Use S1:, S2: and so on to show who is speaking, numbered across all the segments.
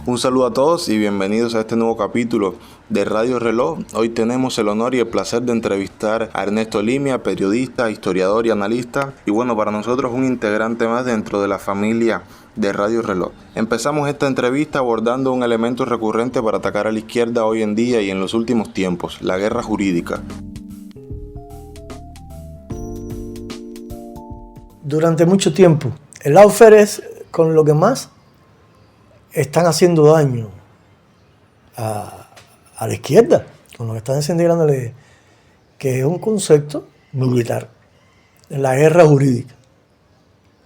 S1: Un saludo a todos y bienvenidos a este nuevo capítulo de Radio Reloj. Hoy tenemos el honor y el placer de entrevistar a Ernesto Limia, periodista, historiador y analista. Y bueno, para nosotros un integrante más dentro de la familia de Radio Reloj. Empezamos esta entrevista abordando un elemento recurrente para atacar a la izquierda hoy en día y en los últimos tiempos, la guerra jurídica.
S2: Durante mucho tiempo, el lawfare es con lo que más están haciendo daño a la izquierda, con lo que están desintegrándole, que es un concepto militar, la guerra jurídica.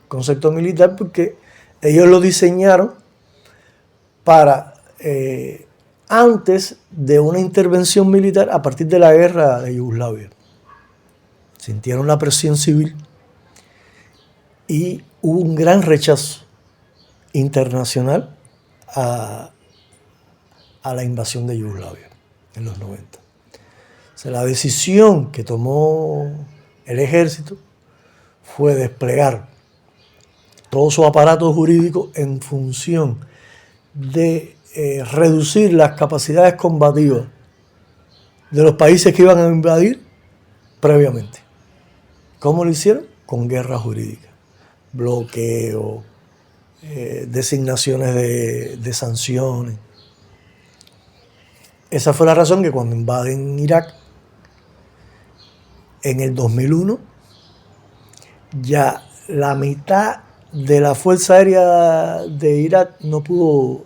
S2: Concepto militar porque ellos lo diseñaron para, antes de una intervención militar a partir de la guerra de Yugoslavia. Sintieron la presión civil y hubo un gran rechazo internacional a la invasión de Yugoslavia en los 90. O sea, la decisión que tomó el ejército fue desplegar todo su aparato jurídico en función de reducir las capacidades combativas de los países que iban a invadir previamente. ¿Cómo lo hicieron? Con guerra jurídica, bloqueo, designaciones de sanciones. Esa fue la razón que cuando invaden Irak en el 2001, ya la mitad de la Fuerza Aérea de Irak no pudo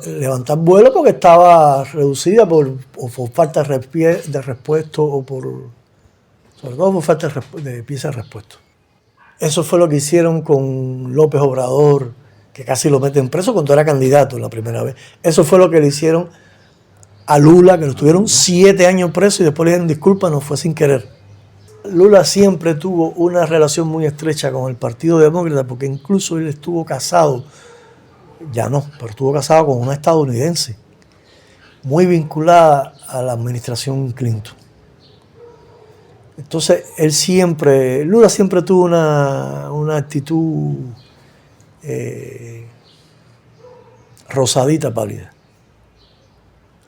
S2: levantar vuelo porque estaba reducida por falta de repuesto o sobre todo por falta de piezas de repuesto. Eso fue lo que hicieron con López Obrador, que casi lo meten preso cuando era candidato la primera vez. Eso fue lo que le hicieron a Lula, que lo tuvieron 7 años preso y después le dieron disculpas, no fue sin querer. Lula siempre tuvo una relación muy estrecha con el Partido Demócrata, porque incluso él estuvo casado, ya no, pero estuvo casado con una estadounidense, muy vinculada a la administración Clinton. Entonces, Lula siempre tuvo una actitud rosadita pálida.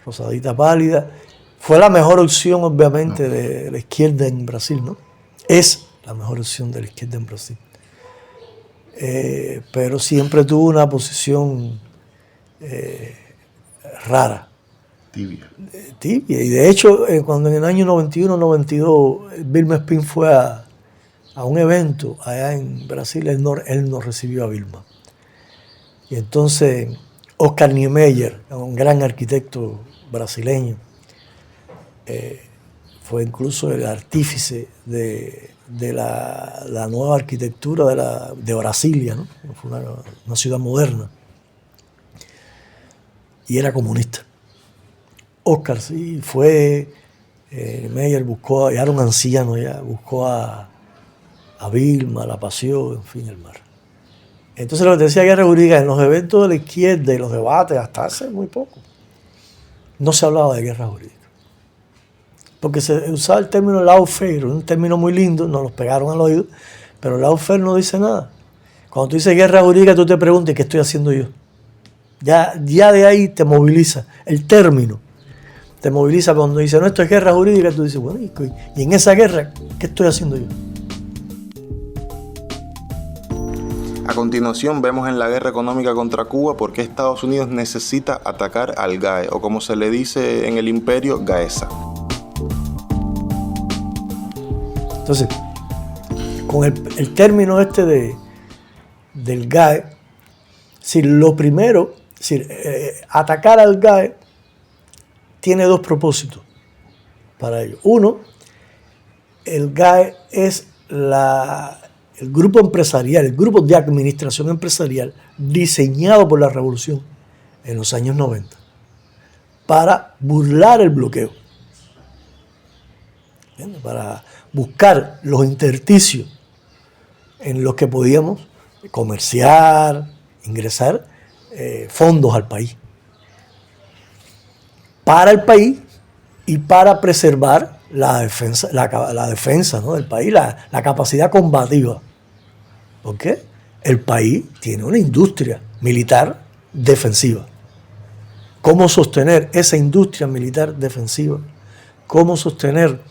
S2: Rosadita pálida. Fue la mejor opción, obviamente, de la izquierda en Brasil, ¿no? Es la mejor opción de la izquierda en Brasil. Pero siempre tuvo una posición rara. Tibia. Y de hecho, cuando en el año 91-92 Vilma Espín fue a un evento allá en Brasil, él no recibió a Vilma. Y entonces Oscar Niemeyer, un gran arquitecto brasileño, fue incluso el artífice de la nueva arquitectura de Brasilia, ¿no? Fue una ciudad moderna. Y era comunista. Oscar sí fue, Meyer buscó, ya era un anciano, ya buscó a Vilma, la paseó, en fin, el mar. Entonces lo que decía guerra jurídica, en los eventos de la izquierda y los debates, hasta hace muy poco, no se hablaba de guerra jurídica. Porque se usaba el término lawfare, un término muy lindo, nos lo pegaron al oído, pero lawfare no dice nada. Cuando tú dices guerra jurídica, tú te preguntas, ¿qué estoy haciendo yo? Ya de ahí te moviliza el término. Te moviliza cuando dice, no, esto es guerra jurídica, tú dices, bueno, y en esa guerra, ¿qué estoy haciendo yo?
S1: A continuación vemos en la guerra económica contra Cuba por qué Estados Unidos necesita atacar al GAE, o como se le dice en el imperio, Gaesa.
S2: Entonces, con el término este del GAE, si lo primero, atacar al GAE tiene 2 propósitos para ello. Uno, el GAE es el grupo empresarial, el grupo de administración empresarial diseñado por la revolución en los años 90 para burlar el bloqueo, para buscar los intersticios en los que podíamos comerciar, ingresar fondos al país. Para el país y para preservar la defensa, ¿no?, del país, la capacidad combativa. Porque el país tiene una industria militar defensiva. ¿Cómo sostener esa industria militar defensiva? ¿Cómo sostener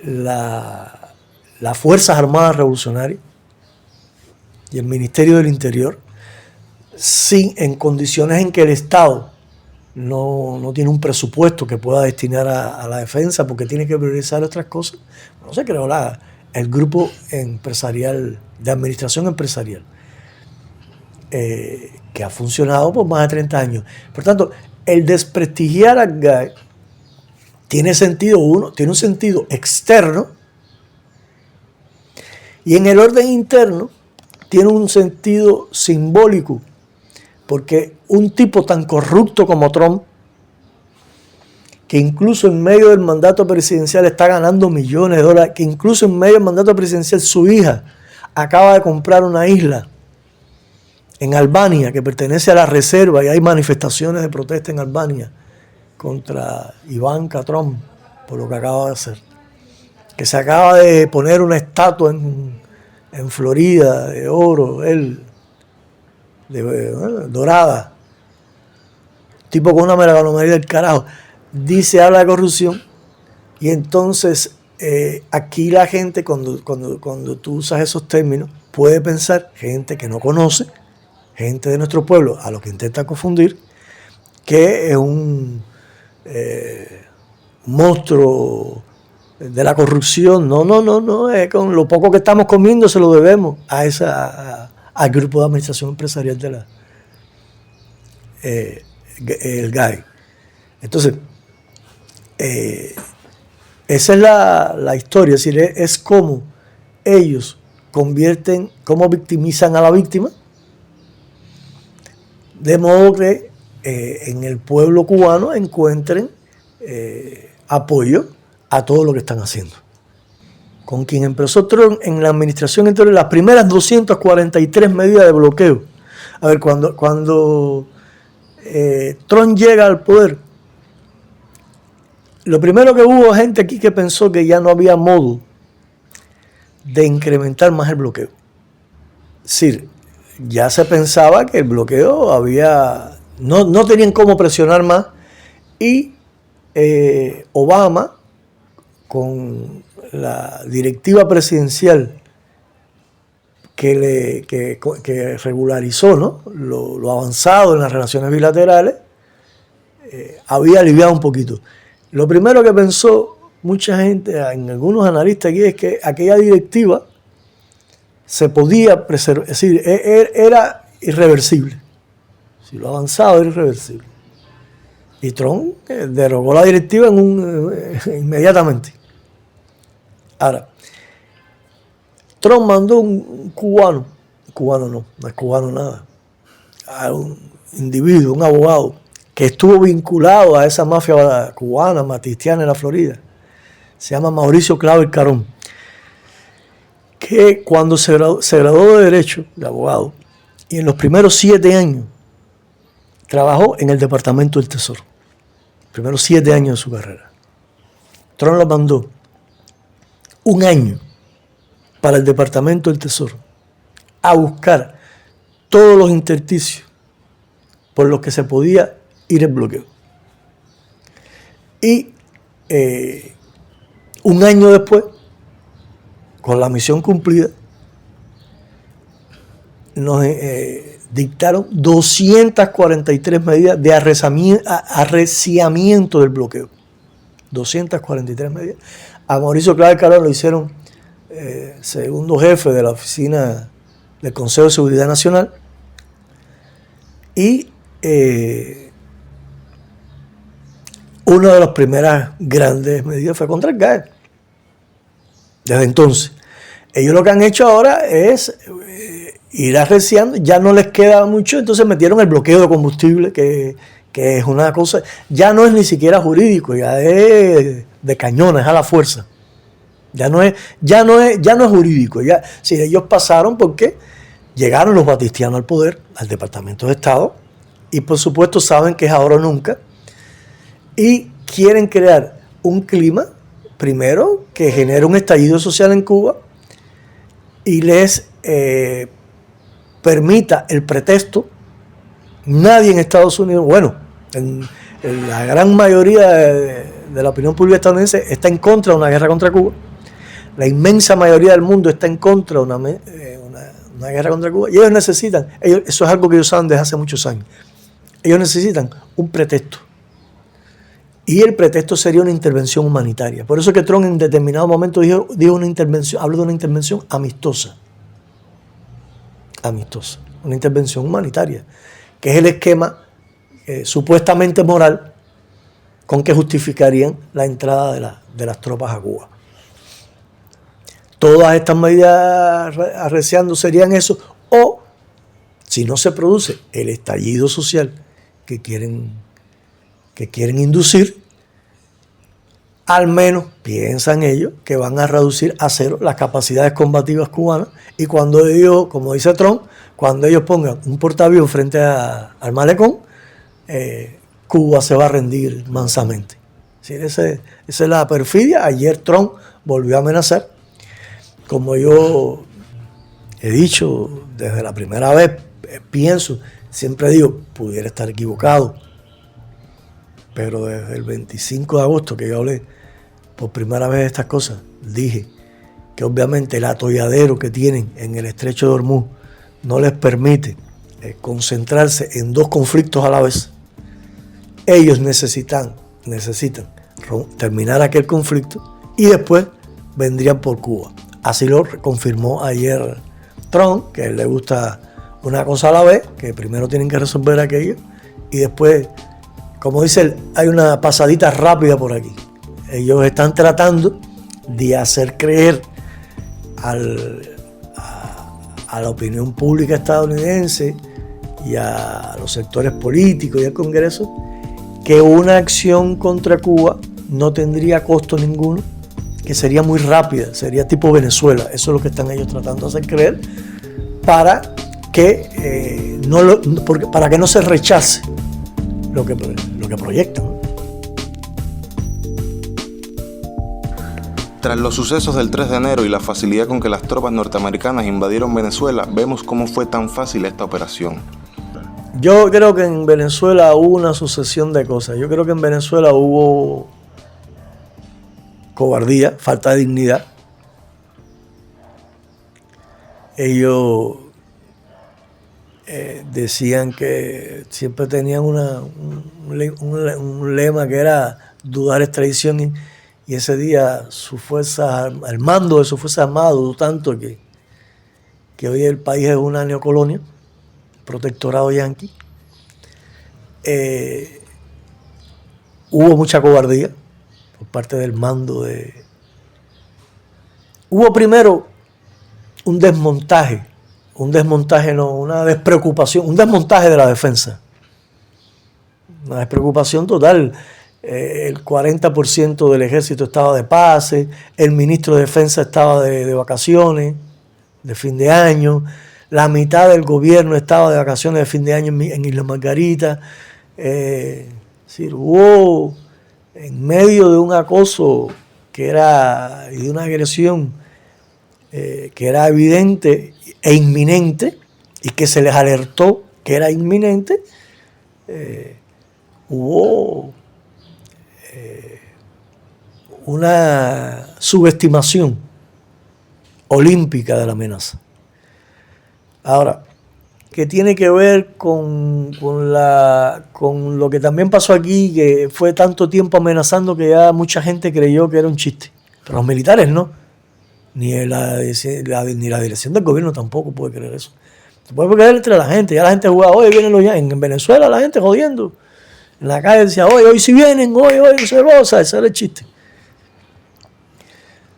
S2: las Fuerzas Armadas Revolucionarias y el Ministerio del Interior en condiciones en que el Estado no tiene un presupuesto que pueda destinar a la defensa porque tiene que priorizar otras cosas? No se creó el grupo empresarial, de administración empresarial, que ha funcionado por más de 30 años. Por tanto, el desprestigiar a GAE tiene un sentido externo, y en el orden interno tiene un sentido simbólico, porque un tipo tan corrupto como Trump, que incluso en medio del mandato presidencial está ganando millones de dólares, que incluso en medio del mandato presidencial su hija acaba de comprar una isla en Albania que pertenece a la reserva, y hay manifestaciones de protesta en Albania contra Ivanka Trump por lo que acaba de hacer, que se acaba de poner una estatua en Florida de oro, dorada, tipo con una megalomanía del carajo. Dice, habla de corrupción, y entonces aquí la gente, cuando tú usas esos términos, puede pensar, gente que no conoce, gente de nuestro pueblo, a lo que intenta confundir, que es un monstruo de la corrupción. No, es con lo poco que estamos comiendo se lo debemos al grupo de administración empresarial de el GAE. Entonces, esa es la historia, es decir, es como ellos cómo victimizan a la víctima, de modo que en el pueblo cubano encuentren apoyo a todo lo que están haciendo. Con quien empezó Trump en la administración interior, las primeras 243 medidas de bloqueo. A ver, cuando Trump llega al poder, lo primero que hubo gente aquí que pensó que ya no había modo de incrementar más el bloqueo. Es decir, ya se pensaba que el bloqueo no tenían cómo presionar más, y Obama, con la directiva presidencial que regularizó, ¿no?, lo avanzado en las relaciones bilaterales, había aliviado un poquito. Lo primero que pensó mucha gente, en algunos analistas aquí, es que aquella directiva se podía preservar, es decir, era irreversible. Si lo avanzado era irreversible. Y Trump derogó la directiva inmediatamente. Ahora, Trump mandó un cubano no es cubano nada, a un individuo, un abogado, que estuvo vinculado a esa mafia cubana, matistiana, en la Florida. Se llama Mauricio Claver Carón, que cuando se graduó de Derecho, de abogado, y en los primeros 7 años trabajó en el Departamento del Tesoro. Primeros 7 años de su carrera. Trump lo mandó 1 año para el Departamento del Tesoro a buscar todos los intersticios por los que se podía ir el bloqueo. Y 1 año después, con la misión cumplida, nos dictaron 243 medidas de arreciamiento del bloqueo. 243 medidas. A Mauricio Claver Carón lo hicieron segundo jefe de la oficina del Consejo de Seguridad Nacional, y una de las primeras grandes medidas fue contra el GAE. Desde entonces, ellos lo que han hecho ahora es ir arreciando, ya no les queda mucho, entonces metieron el bloqueo de combustible, que es una cosa, ya no es ni siquiera jurídico, ya es de cañones a la fuerza. Ya no es jurídico, ya, si ellos pasaron porque Llegaron los batistianos al poder, al Departamento de Estado, y por supuesto saben que es ahora o nunca, y quieren crear un clima, primero, que genere un estallido social en Cuba y les permita el pretexto. Nadie en Estados Unidos, bueno, en la gran mayoría de la opinión pública estadounidense está en contra de una guerra contra Cuba. La inmensa mayoría del mundo está en contra de una guerra contra Cuba. Y ellos necesitan, eso es algo que ellos saben desde hace muchos años, ellos necesitan un pretexto. Y el pretexto sería una intervención humanitaria. Por eso que Trump en determinado momento dijo una intervención, habló de una intervención amistosa. Amistosa. Una intervención humanitaria, que es el esquema supuestamente moral con que justificarían la entrada de las tropas a Cuba. Todas estas medidas arreciando serían eso, o si no se produce el estallido social que quieren inducir, al menos piensan ellos que van a reducir a cero las capacidades combativas cubanas, y cuando ellos, como dice Trump, cuando ellos pongan un portaaviones frente al malecón, Cuba se va a rendir mansamente. ¿Sí? Esa es la perfidia. Ayer Trump volvió a amenazar. Como yo he dicho desde la primera vez, pienso, siempre digo, pudiera estar equivocado, pero desde el 25 de agosto que yo hablé por primera vez de estas cosas, dije que obviamente el atolladero que tienen en el estrecho de Hormuz no les permite concentrarse en dos conflictos a la vez. Ellos necesitan terminar aquel conflicto y después vendrían por Cuba. Así lo confirmó ayer Trump, que a él le gusta una cosa a la vez, que primero tienen que resolver aquello y después, como dice él, hay una pasadita rápida por aquí. Ellos están tratando de hacer creer a la opinión pública estadounidense y a los sectores políticos y al Congreso que una acción contra Cuba no tendría costo ninguno, que sería muy rápida, sería tipo Venezuela. Eso es lo que están ellos tratando de hacer creer para que no se rechace lo que proyectan.
S1: Tras los sucesos del 3 de enero y la facilidad con que las tropas norteamericanas invadieron Venezuela, vemos cómo fue tan fácil esta operación.
S2: Yo creo que en Venezuela hubo una sucesión de cosas. Yo creo que en Venezuela hubo cobardía, falta de dignidad. Ellos decían que siempre tenían un lema que era dudar es traición, y ese día el mando de sus fuerzas armadas dudó tanto que hoy el país es una neocolonia, protectorado yanqui. Hubo mucha cobardía por parte del mando Hubo primero una despreocupación, un desmontaje de la defensa. Una despreocupación total. El 40% del ejército estaba de pase, el ministro de defensa estaba de vacaciones, de fin de año, la mitad del gobierno estaba de vacaciones de fin de año en Isla Margarita. Hubo, en medio de un acoso y de una agresión que era evidente e inminente, y que se les alertó que era inminente, hubo una subestimación olímpica de la amenaza. Ahora, ¿qué tiene que ver con lo que también pasó aquí, que fue tanto tiempo amenazando que ya mucha gente creyó que era un chiste? Pero los militares no, ni la dirección del gobierno tampoco puede creer eso. Se puede creer entre la gente. Ya la gente jugaba, hoy vienen los yanquis. En Venezuela la gente jodiendo. En la calle decía, hoy sí vienen, hoy se goza. Ese era el chiste.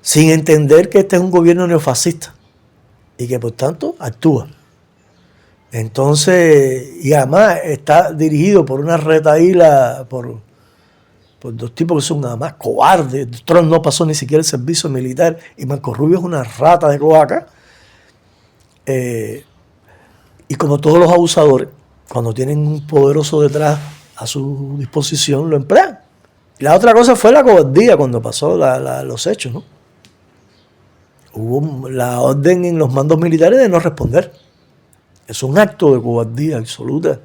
S2: Sin entender que este es un gobierno neofascista y que por tanto actúa. Entonces, y además está dirigido por una retaíla, por dos tipos que son nada más cobardes. Trump no pasó ni siquiera el servicio militar y Marco Rubio es una rata de cloaca. Y como todos los abusadores, cuando tienen un poderoso detrás a su disposición, lo emplean. Y la otra cosa fue la cobardía cuando pasó los hechos, ¿no? Hubo la orden en los mandos militares de no responder. Es un acto de cobardía absoluta.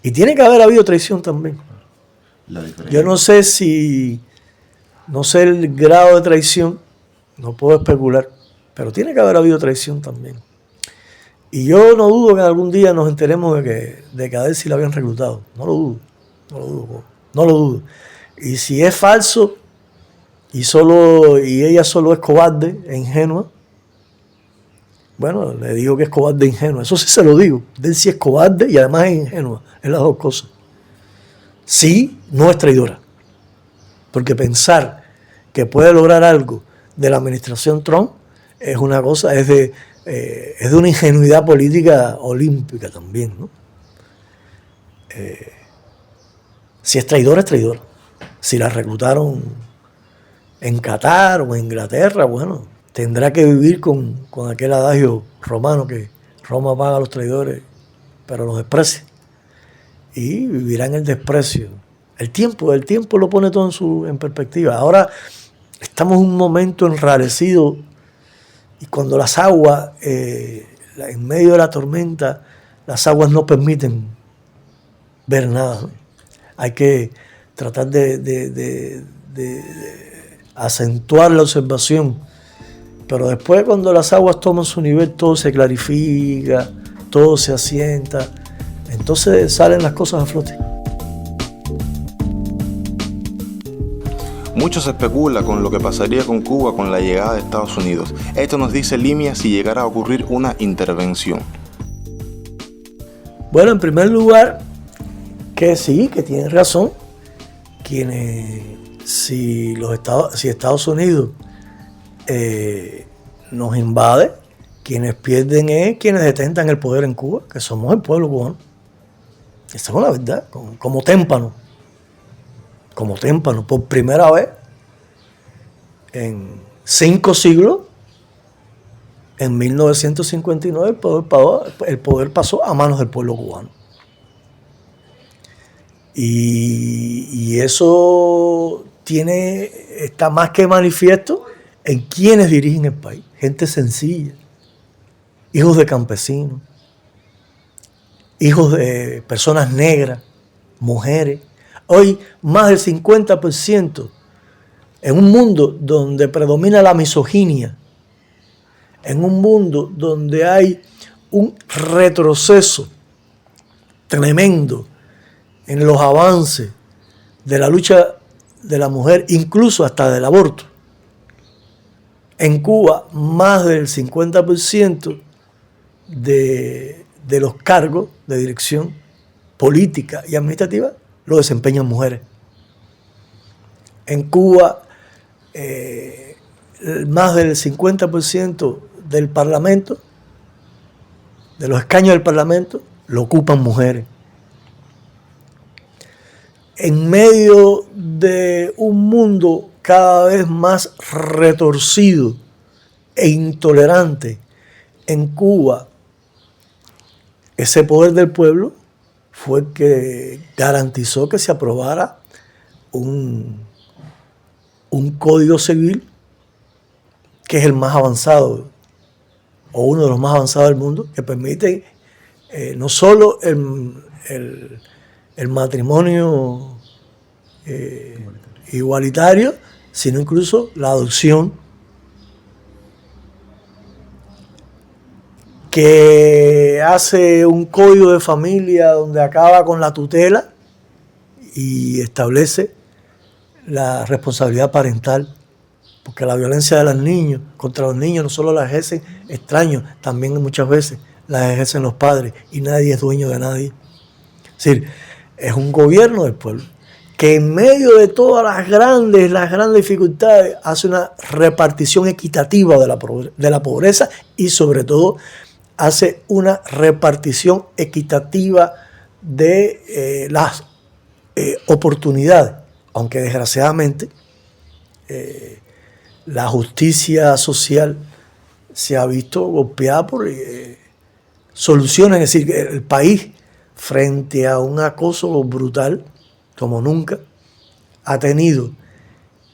S2: Y tiene que haber habido traición también. Yo no sé el grado de traición, no puedo especular, pero tiene que haber habido traición también. Y yo no dudo que algún día nos enteremos de que a él sí la habían reclutado. No lo dudo. Y si es falso y ella solo es cobarde e ingenua, bueno, le digo que es cobarde e ingenua. Eso sí se lo digo. Él sí es cobarde y además es ingenua. Es las dos cosas. Sí, no es traidora. Porque pensar que puede lograr algo de la administración Trump es una cosa, es de una ingenuidad política olímpica también, ¿no? Si es traidora, es traidora. Si la reclutaron en Qatar o en Inglaterra, bueno, tendrá que vivir con aquel adagio romano que Roma paga a los traidores, pero los desprecia. Y vivirá en el desprecio. El tiempo lo pone todo en perspectiva. Ahora estamos en un momento enrarecido y cuando las aguas, en medio de la tormenta, las aguas no permiten ver nada, ¿no? Hay que tratar de acentuar la observación, pero después cuando las aguas toman su nivel todo se clarifica, todo se asienta, entonces salen las cosas a flote.
S1: Mucho se especula con lo que pasaría con Cuba con la llegada de Estados Unidos. Esto nos dice Limia si llegara a ocurrir una intervención.
S2: Bueno, en primer lugar, que sí, que tienen razón. Si Estados Unidos nos invade, quienes pierden es quienes detentan el poder en Cuba, que somos el pueblo cubano. Esa es la verdad, como témpano, por primera vez en 5 siglos, en 1959 el poder pasó a manos del pueblo cubano. Y eso está más que manifiesto en quienes dirigen el país. Gente sencilla, hijos de campesinos, hijos de personas negras, mujeres. Hoy más del 50% en un mundo donde predomina la misoginia, en un mundo donde hay un retroceso tremendo en los avances de la lucha de la mujer, incluso hasta del aborto. En Cuba, más del 50% de los cargos de dirección política y administrativa lo desempeñan mujeres. En Cuba, más del 50% del Parlamento, de los escaños del Parlamento, lo ocupan mujeres. En medio de un mundo cada vez más retorcido e intolerante, en Cuba, ese poder del pueblo fue el que garantizó que se aprobara un código civil que es el más avanzado, o uno de los más avanzados del mundo, que permite no solo el matrimonio igualitario, sino incluso la adopción, que hace un código de familia donde acaba con la tutela y establece la responsabilidad parental, porque la violencia de los niños, contra los niños, no solo la ejercen extraños, también muchas veces la ejercen los padres y nadie es dueño de nadie. Es decir, es un gobierno del pueblo que en medio de todas las grandes dificultades hace una repartición equitativa de la pobreza y sobre todo hace una repartición equitativa de las oportunidades, aunque desgraciadamente la justicia social se ha visto golpeada por soluciones, es decir, el país frente a un acoso brutal como nunca ha tenido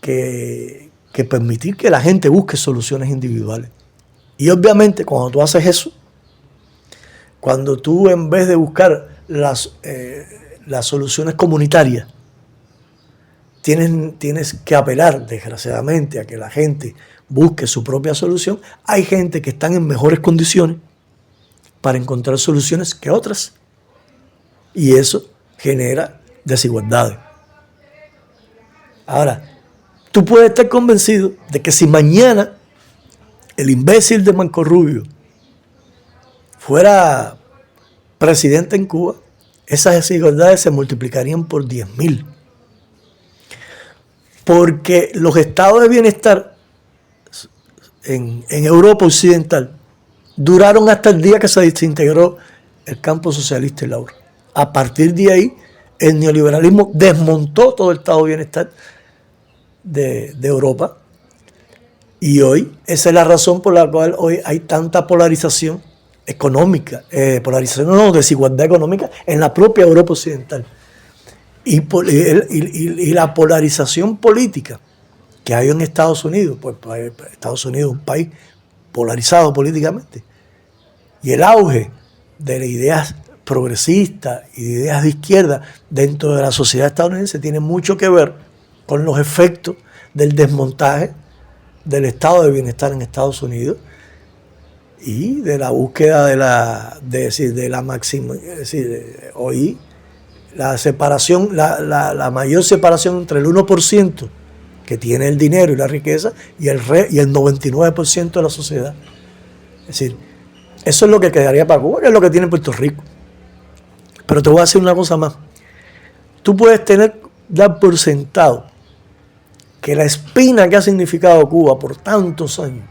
S2: que permitir que la gente busque soluciones individuales. Y obviamente cuando tú haces eso, cuando tú en vez de buscar las soluciones comunitarias, tienes que apelar desgraciadamente a que la gente busque su propia solución, hay gente que están en mejores condiciones para encontrar soluciones que otras. Y eso genera desigualdades. Ahora, tú puedes estar convencido de que si mañana el imbécil de Marco Rubio fuera presidente en Cuba, esas desigualdades se multiplicarían por 10.000. Porque los estados de bienestar en Europa Occidental duraron hasta el día que se desintegró el campo socialista y Laura. A partir de ahí, el neoliberalismo desmontó todo el estado de bienestar de Europa. Y hoy, esa es la razón por la cual hoy hay tanta polarización económica, desigualdad económica en la propia Europa Occidental. Y la polarización política que hay en Estados Unidos, pues Estados Unidos es un país polarizado políticamente, y el auge de las ideas progresistas y de ideas de izquierda dentro de la sociedad estadounidense tiene mucho que ver con los efectos del desmontaje del estado de bienestar en Estados Unidos y de la búsqueda de la máxima, es decir, hoy la separación, la mayor separación entre el 1% que tiene el dinero y la riqueza y el 99% de la sociedad. Es decir, eso es lo que quedaría para Cuba, que es lo que tiene Puerto Rico. Pero te voy a decir una cosa más. Tú puedes dar por sentado que la espina que ha significado Cuba por tantos años,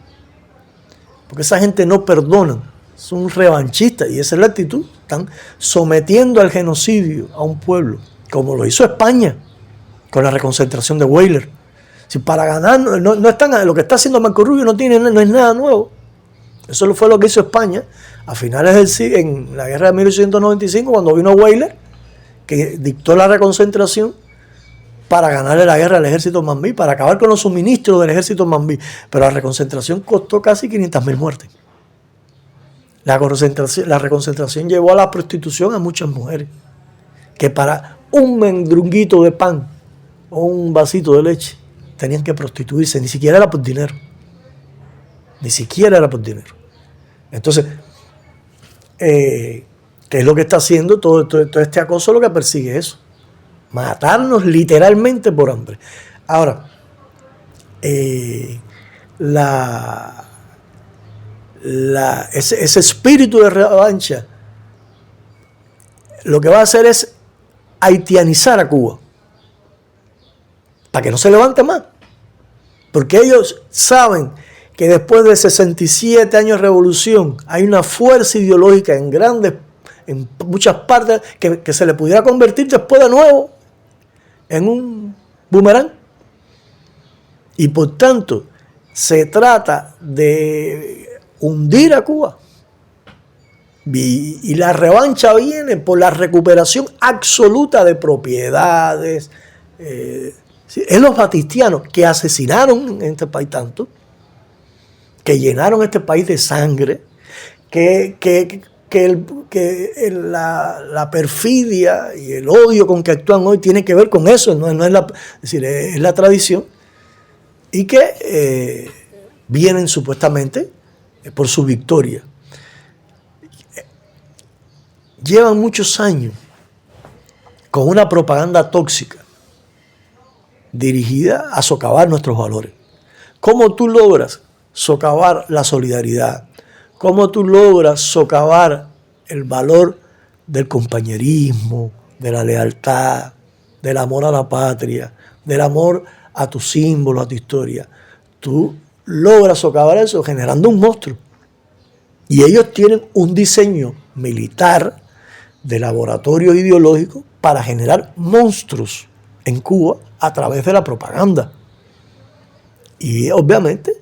S2: porque esa gente no perdona, son revanchistas, y esa es la actitud. Están sometiendo al genocidio a un pueblo, como lo hizo España con la reconcentración de Weyler. Si para ganar, no están, lo que está haciendo Marco Rubio no es nada nuevo. Eso fue lo que hizo España a finales del siglo, en la guerra de 1895, cuando vino Weyler, que dictó la reconcentración para ganarle la guerra al ejército mambí, para acabar con los suministros del ejército mambí. Pero la reconcentración costó casi 500.000 muertes. La reconcentración llevó a la prostitución a muchas mujeres, que para un mendrunguito de pan o un vasito de leche tenían que prostituirse, ni siquiera era por dinero. Ni siquiera era por dinero. Entonces, ¿qué es lo que está haciendo todo este acoso? Lo que persigue eso. Matarnos literalmente por hambre. Ahora, ese espíritu de revancha lo que va a hacer es haitianizar a Cuba para que no se levante más, porque ellos saben que después de 67 años de revolución hay una fuerza ideológica en muchas partes que se le pudiera convertir después de nuevo en un boomerang, y por tanto se trata de hundir a Cuba. Y la revancha viene por la recuperación absoluta de propiedades. Es los batistianos que asesinaron en este país tanto, que llenaron este país de sangre, que la perfidia y el odio con que actúan hoy tiene que ver con eso, es la tradición, y que vienen supuestamente por su victoria. Llevan muchos años con una propaganda tóxica dirigida a socavar nuestros valores. ¿Cómo tú logras socavar la solidaridad? ¿Cómo tú logras socavar el valor del compañerismo, de la lealtad, del amor a la patria, del amor a tu símbolo, a tu historia? Tú logras socavar eso generando un monstruo. Y ellos tienen un diseño militar de laboratorio ideológico para generar monstruos en Cuba a través de la propaganda. Y obviamente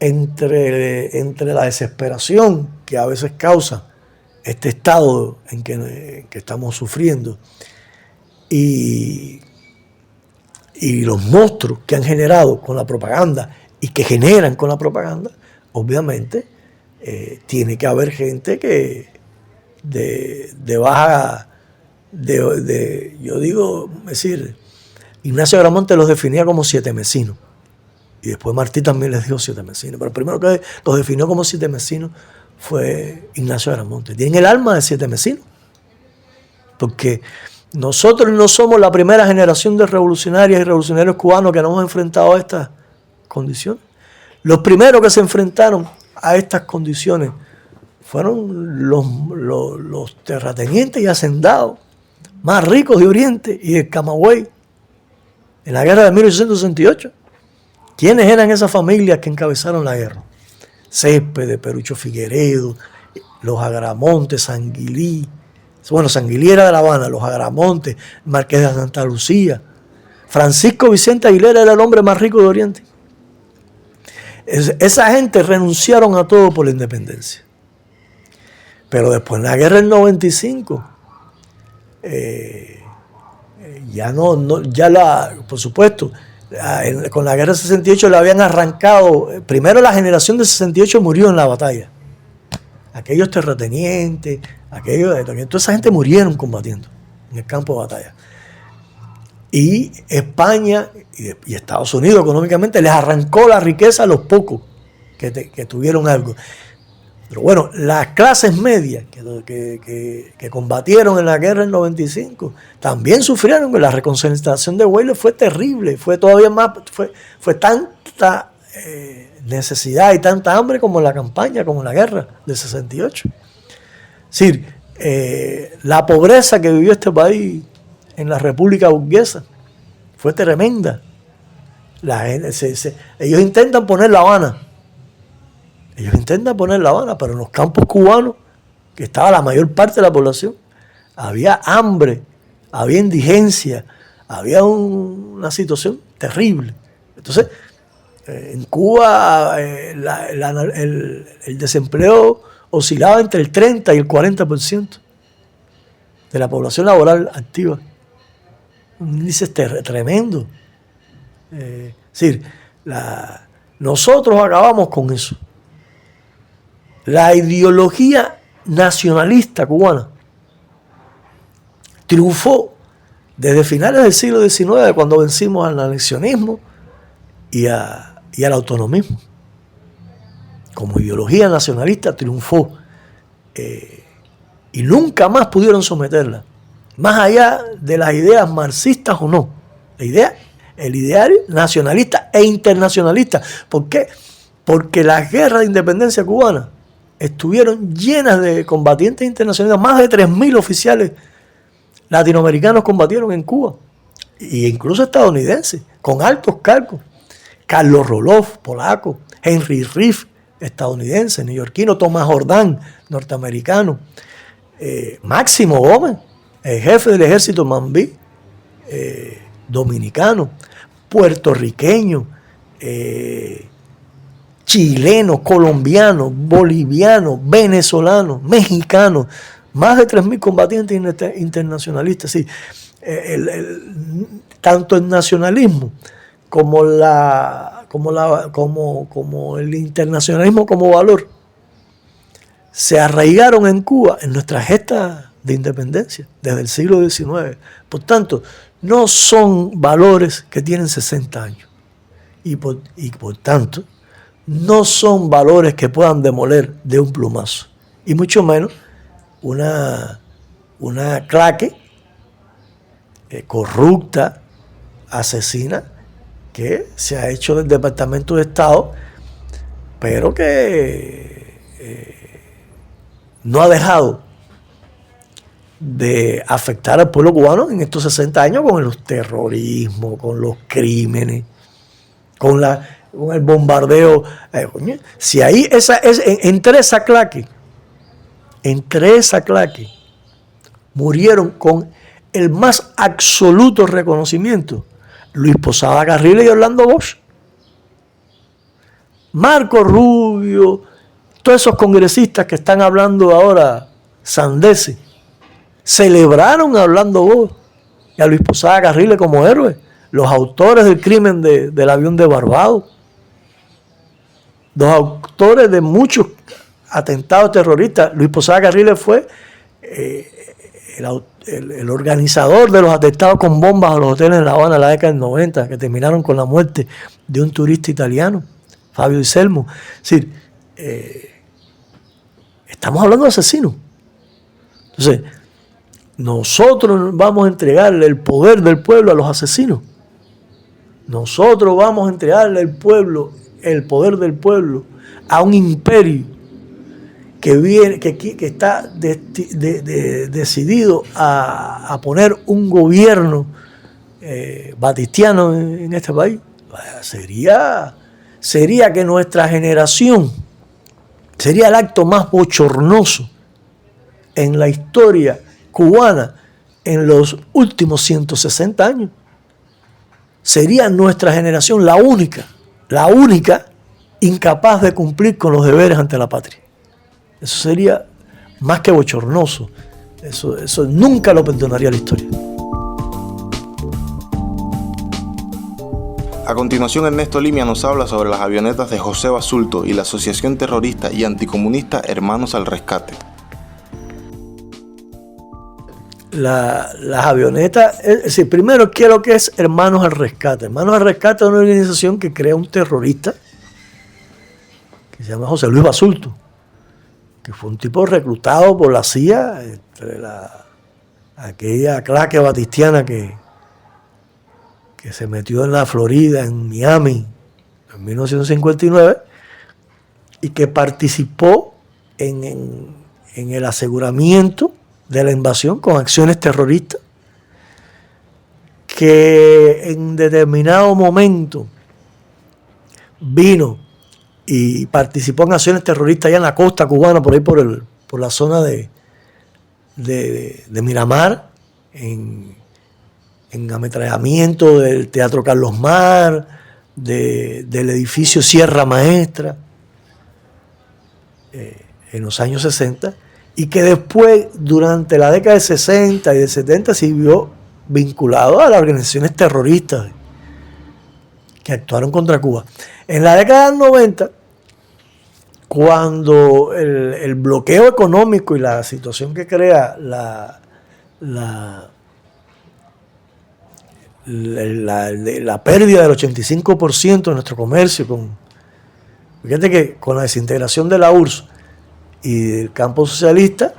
S2: entre la desesperación que a veces causa este estado en que estamos sufriendo y los monstruos que han generado con la propaganda y que generan con la propaganda, obviamente tiene que haber gente que de baja, yo digo, es decir, Ignacio Agramonte los definía como sietemesinos. Y después Martí también les dijo sietemesinos. Pero el primero que los definió como sietemesinos fue Ignacio Agramonte. Tienen el alma de sietemesinos. Porque nosotros no somos la primera generación de revolucionarias y revolucionarios cubanos que nos hemos enfrentado a estas condiciones. Los primeros que se enfrentaron a estas condiciones fueron los terratenientes y hacendados más ricos de Oriente y de Camagüey en la guerra de 1868. ¿Quiénes eran esas familias que encabezaron la guerra? Céspedes, Perucho Figueredo, los Agramontes, Sanguilí. Bueno, Sanguilí era de La Habana, los Agramontes, Marqués de Santa Lucía. Francisco Vicente Aguilera era el hombre más rico de Oriente. Esa gente renunciaron a todo por la independencia. Pero después en la guerra del 95, por supuesto, con la guerra del 68 le habían arrancado, primero la generación del 68 murió en la batalla. Aquellos terratenientes, toda esa gente murieron combatiendo en el campo de batalla. Y España y Estados Unidos económicamente les arrancó la riqueza a los pocos que tuvieron algo. Pero bueno, las clases medias que combatieron en la guerra del 95 también sufrieron, que la reconcentración de Huelva fue terrible, fue todavía más, fue tanta necesidad y tanta hambre como en la campaña, como en la guerra del 68. Es decir, la pobreza que vivió este país en la República Burguesa fue tremenda. Ellos intentan poner La Habana. Pero en los campos cubanos, que estaba la mayor parte de la población, había hambre, había indigencia, había una situación terrible. Entonces, en Cuba el desempleo oscilaba entre el 30 y el 40% de la población laboral activa. Un índice tremendo. Es decir, nosotros acabamos con eso. La ideología nacionalista cubana triunfó desde finales del siglo XIX, cuando vencimos al anexionismo y al autonomismo. Como ideología nacionalista triunfó y nunca más pudieron someterla, más allá de las ideas marxistas o no. El ideal nacionalista e internacionalista. ¿Por qué? Porque las guerras de independencia cubana estuvieron llenas de combatientes internacionales. Más de 3.000 oficiales latinoamericanos combatieron en Cuba, e incluso estadounidenses, con altos cargos. Carlos Roloff, polaco; Henry Riff, estadounidense; neoyorquino; Tomás Jordán, norteamericano; Máximo Gómez, el jefe del ejército Mambí, dominicano; puertorriqueño, chilenos, colombianos, bolivianos, venezolanos, mexicanos, más de 3.000 combatientes internacionalistas. Sí, tanto el nacionalismo como el internacionalismo como valor se arraigaron en Cuba en nuestra gesta de independencia desde el siglo XIX. Por tanto, no son valores que tienen 60 años y por tanto no son valores que puedan demoler de un plumazo, y mucho menos una claque corrupta, asesina, que se ha hecho del Departamento de Estado, pero que no ha dejado de afectar al pueblo cubano en estos 60 años con los terrorismos, con los crímenes, con el bombardeo. Si ahí entre esa claque murieron con el más absoluto reconocimiento Luis Posada Carriles y Orlando Bosch. Marco Rubio, todos esos congresistas que están hablando ahora sandeces, celebraron a Orlando Bosch y a Luis Posada Carriles como héroes, los autores del crimen del avión de Barbados, los autores de muchos atentados terroristas. Luis Posada Carriles fue el organizador de los atentados con bombas a los hoteles en La Habana en la década del 90, que terminaron con la muerte de un turista italiano, Fabio Di Selmo. Es decir, estamos hablando de asesinos. Entonces, nosotros vamos a entregarle el poder del pueblo a los asesinos. Nosotros vamos a entregarle el poder del pueblo a un imperio que está decidido a poner un gobierno batistiano en este país. Sería que nuestra generación, sería el acto más bochornoso en la historia cubana en los últimos 160 años. Sería nuestra generación la única incapaz de cumplir con los deberes ante la patria. Eso sería más que bochornoso. Eso nunca lo perdonaría la historia.
S1: A continuación, Ernesto Limia nos habla sobre las avionetas de José Basulto y la asociación terrorista y anticomunista Hermanos al Rescate.
S2: Las avionetas, es decir, primero, ¿qué es lo que es Hermanos al Rescate? Hermanos al Rescate es una organización que crea un terrorista que se llama José Luis Basulto, que fue un tipo reclutado por la CIA, entre aquella claque batistiana que se metió en la Florida, en Miami, en 1959, y que participó en el aseguramiento de la invasión con acciones terroristas, que en determinado momento vino y participó en acciones terroristas allá en la costa cubana, por ahí por la zona de Miramar, en ametrallamiento del Teatro Carlos Mar, del edificio Sierra Maestra, en los años 60, y que después, durante la década de 60 y de 70, se vio vinculado a las organizaciones terroristas que actuaron contra Cuba. En la década del 90, cuando el bloqueo económico y la situación que crea la pérdida del 85% de nuestro comercio, fíjate que con la desintegración de la URSS y del campo socialista,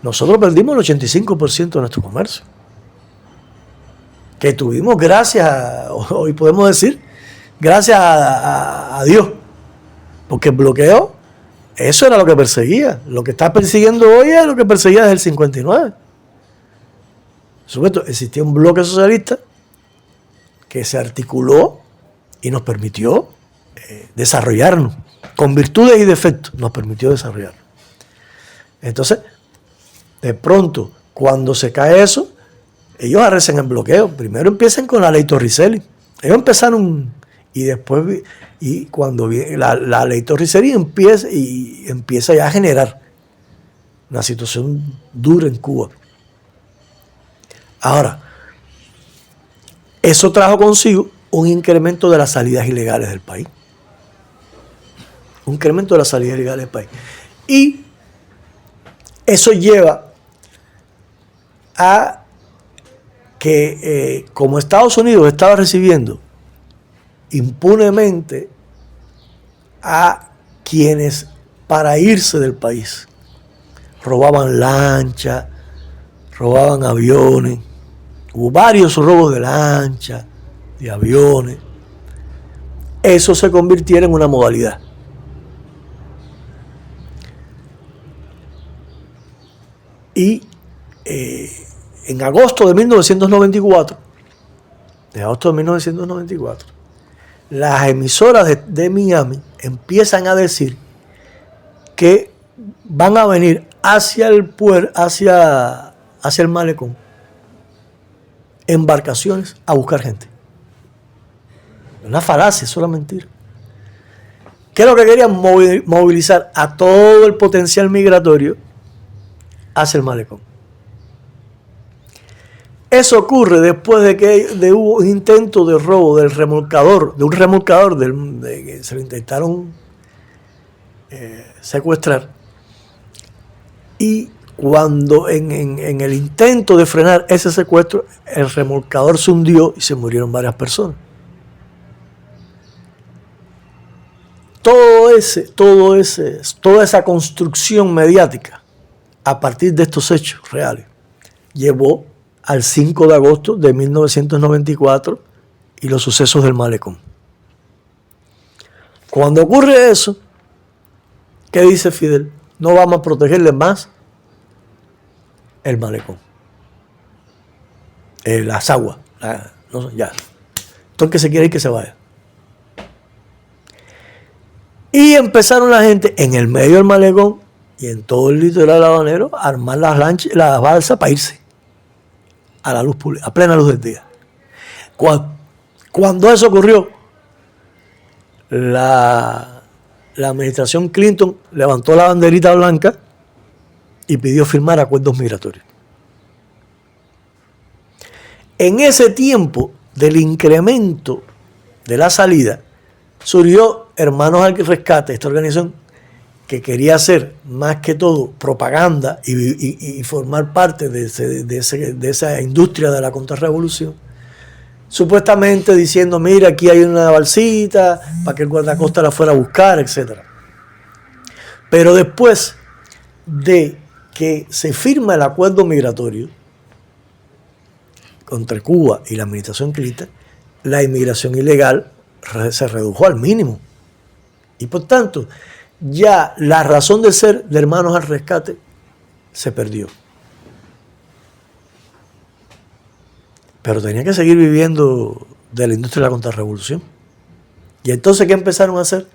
S2: nosotros perdimos el 85% de nuestro comercio, que tuvimos hoy podemos decir, gracias a Dios, porque el bloqueo, eso era lo que perseguía. Lo que está persiguiendo hoy es lo que perseguía desde el 59. Por supuesto, existía un bloque socialista que se articuló y nos permitió desarrollarnos, con virtudes y defectos, nos permitió desarrollarnos. Entonces, de pronto, cuando se cae eso, ellos arrecen el bloqueo. Primero empiezan con la ley Torricelli. Ellos empezaron, y después, y cuando viene la ley Torricelli empieza ya a generar una situación dura en Cuba. Ahora, eso trajo consigo un incremento de las salidas ilegales del país. Un incremento de las salidas ilegales del país. Y eso lleva a que, como Estados Unidos estaba recibiendo impunemente a quienes, para irse del país, robaban lanchas, robaban aviones, hubo varios robos de lanchas, de aviones, eso se convirtiera en una modalidad. Y en agosto de 1994, las emisoras de Miami empiezan a decir que van a venir hacia el puerto, hacia el malecón, embarcaciones a buscar gente. Una falacia, eso era mentira. ¿Qué es lo que querían? Movilizar a todo el potencial migratorio hacia el malecón. Eso ocurre después de que hubo un intento de robo del remolcador, de un remolcador que se lo intentaron secuestrar. Y cuando en el intento de frenar ese secuestro, el remolcador se hundió y se murieron varias personas. Toda esa construcción mediática a partir de estos hechos reales llevó al 5 de agosto de 1994 y los sucesos del malecón. Cuando ocurre eso, ¿qué dice Fidel? No vamos a protegerle más el malecón, las aguas, no, ya. Todo el que se quiere ir que se vaya. Y empezaron la gente en el medio del malecón y en todo el litoral habanero a armar las balsas para irse a la luz pública, a plena luz del día. Cuando eso ocurrió, la administración Clinton levantó la banderita blanca y pidió firmar acuerdos migratorios. En ese tiempo del incremento de la salida, surgió Hermanos al Rescate, esta organización que quería hacer más que todo propaganda y formar parte de esa industria de la contrarrevolución, supuestamente diciendo, mira, aquí hay una balsita para que el guardacosta la fuera a buscar, etc. Pero después de que se firma el acuerdo migratorio entre Cuba y la administración Clinton, la inmigración ilegal se redujo al mínimo. Y por tanto, ya la razón de ser de Hermanos al Rescate se perdió. Pero tenía que seguir viviendo de la industria de la contrarrevolución. Y entonces, ¿qué empezaron a hacer?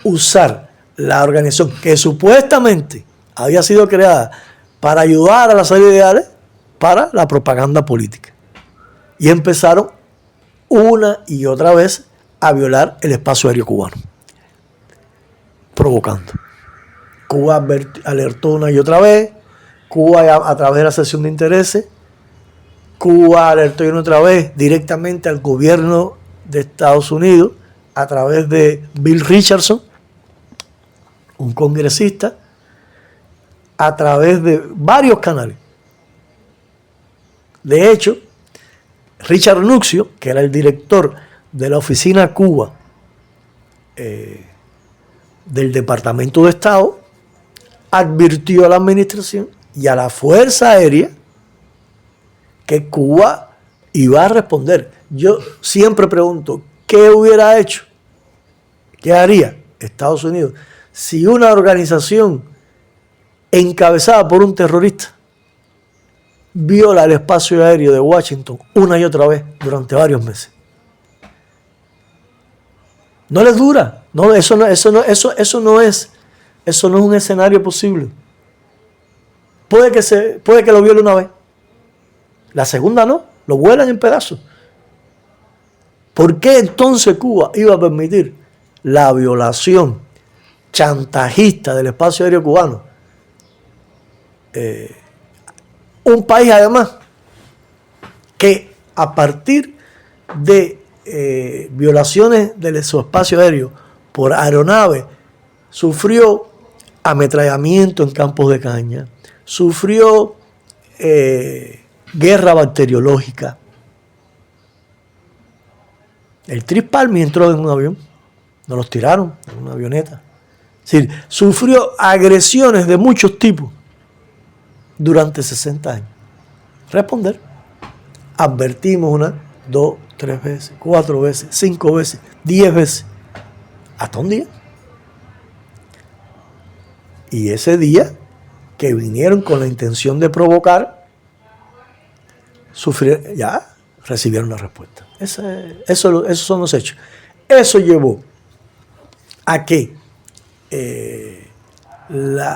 S2: Usar la organización que supuestamente había sido creada para ayudar a las ideales para la propaganda política. Y empezaron una y otra vez a violar el espacio aéreo cubano, provocando. Cuba alertó una y otra vez, Cuba a través de la sesión de intereses, Cuba alertó una y otra vez directamente al gobierno de Estados Unidos a través de Bill Richardson, un congresista, a través de varios canales. De hecho, Richard Nuxio, que era el director de la oficina Cuba del Departamento de Estado, advirtió a la administración y a la Fuerza Aérea que Cuba iba a responder. Yo siempre pregunto, ¿qué hubiera hecho? ¿Qué haría Estados Unidos si una organización encabezada por un terrorista viola el espacio aéreo de Washington una y otra vez durante varios meses? No les dura. No, eso no es un escenario posible. Puede que lo viole una vez. La segunda no, lo vuelan en pedazos. ¿Por qué entonces Cuba iba a permitir la violación chantajista del espacio aéreo cubano? Un país además que a partir de violaciones de su espacio aéreo por aeronave sufrió ametrallamiento en campos de caña, sufrió guerra bacteriológica. El Tris Palmi entró en un avión, nos los tiraron en una avioneta. Es decir, sufrió agresiones de muchos tipos durante 60 años. Responder. Advertimos 1, 2, 3 veces, 4 veces, 5 veces, 10 veces, hasta un día. Y ese día que vinieron con la intención de provocar, ya recibieron la respuesta. Esos son los hechos. Eso llevó a que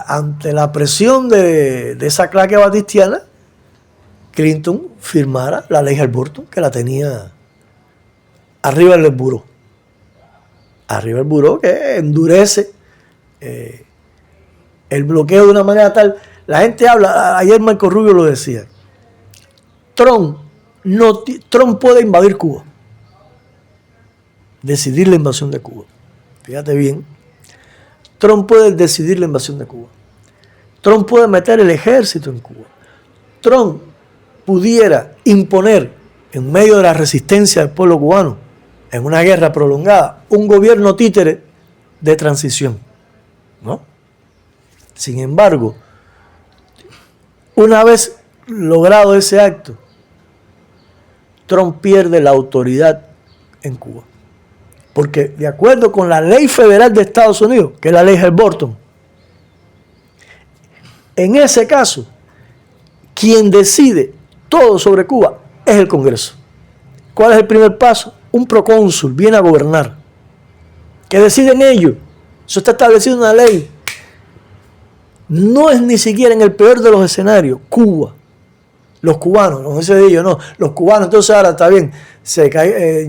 S2: ante la presión de esa claque batistiana, Clinton firmara la ley Halliburton, que la tenía arriba del buró. Arriba del buró, que endurece el bloqueo de una manera tal. La gente habla, ayer Marco Rubio lo decía, Trump puede invadir Cuba, decidir la invasión de Cuba. Fíjate bien, Trump puede decidir la invasión de Cuba. Trump puede meter el ejército en Cuba. Trump pudiera imponer, en medio de la resistencia del pueblo cubano, en una guerra prolongada, un gobierno títere de transición, ¿no? Sin embargo, una vez logrado ese acto, Trump pierde la autoridad en Cuba. Porque de acuerdo con la ley federal de Estados Unidos, que es la ley Helms-Burton, en ese caso, quien decide todo sobre Cuba es el Congreso. ¿Cuál es el primer paso? Un procónsul viene a gobernar. ¿Qué deciden ellos? Eso está establecido en una ley. No es ni siquiera en el peor de los escenarios, Cuba. Los cubanos, no se dice yo, no. Los cubanos, entonces ahora está bien,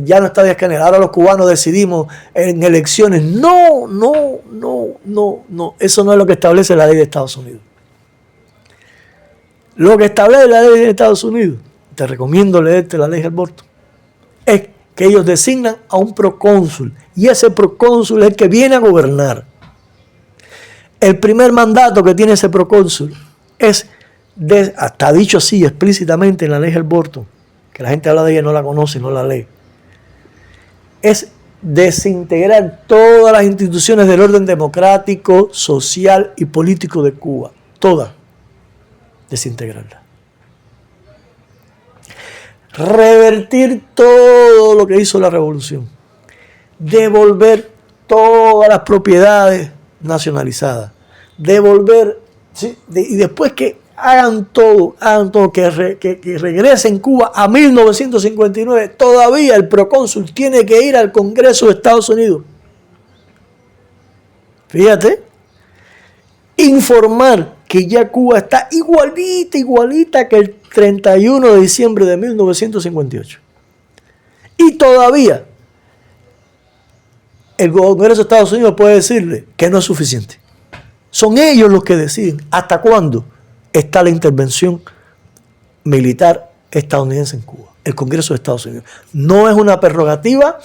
S2: ya no está Díaz-Canel, ahora los cubanos decidimos en elecciones. No. Eso no es lo que establece la ley de Estados Unidos. Lo que establece la ley de Estados Unidos, te recomiendo leerte la ley Helms-Burton, es que ellos designan a un procónsul y ese procónsul es el que viene a gobernar. El primer mandato que tiene ese procónsul es, hasta dicho así explícitamente en la ley Helms-Burton, que la gente habla de ella y no la conoce y no la lee, es desintegrar todas las instituciones del orden democrático, social y político de Cuba. Todas. Desintegrarlas. Revertir todo lo que hizo la revolución. Devolver todas las propiedades nacionalizadas. Devolver, ¿sí? Y después que hagan todo, que regresen Cuba a 1959, todavía el procónsul tiene que ir al Congreso de Estados Unidos. Fíjate, informar que ya Cuba está igualita que el 31 de diciembre de 1958. Y todavía el Congreso de Estados Unidos puede decirle que no es suficiente. Son ellos los que deciden hasta cuándo está la intervención militar estadounidense en Cuba. El Congreso de Estados Unidos. No es una prerrogativa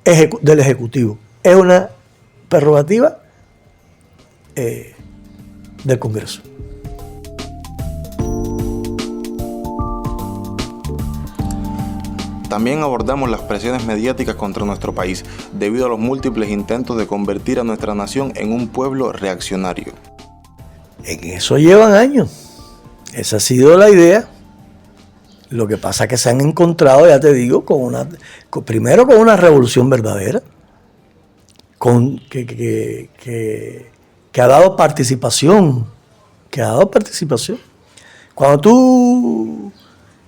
S2: del Ejecutivo, es una prerrogativa del Congreso.
S1: También abordamos las presiones mediáticas contra nuestro país, debido a los múltiples intentos de convertir a nuestra nación en un pueblo reaccionario.
S2: En eso llevan años. Esa ha sido la idea. Lo que pasa es que se han encontrado, ya te digo, primero con una revolución verdadera, que ha dado participación. Cuando tú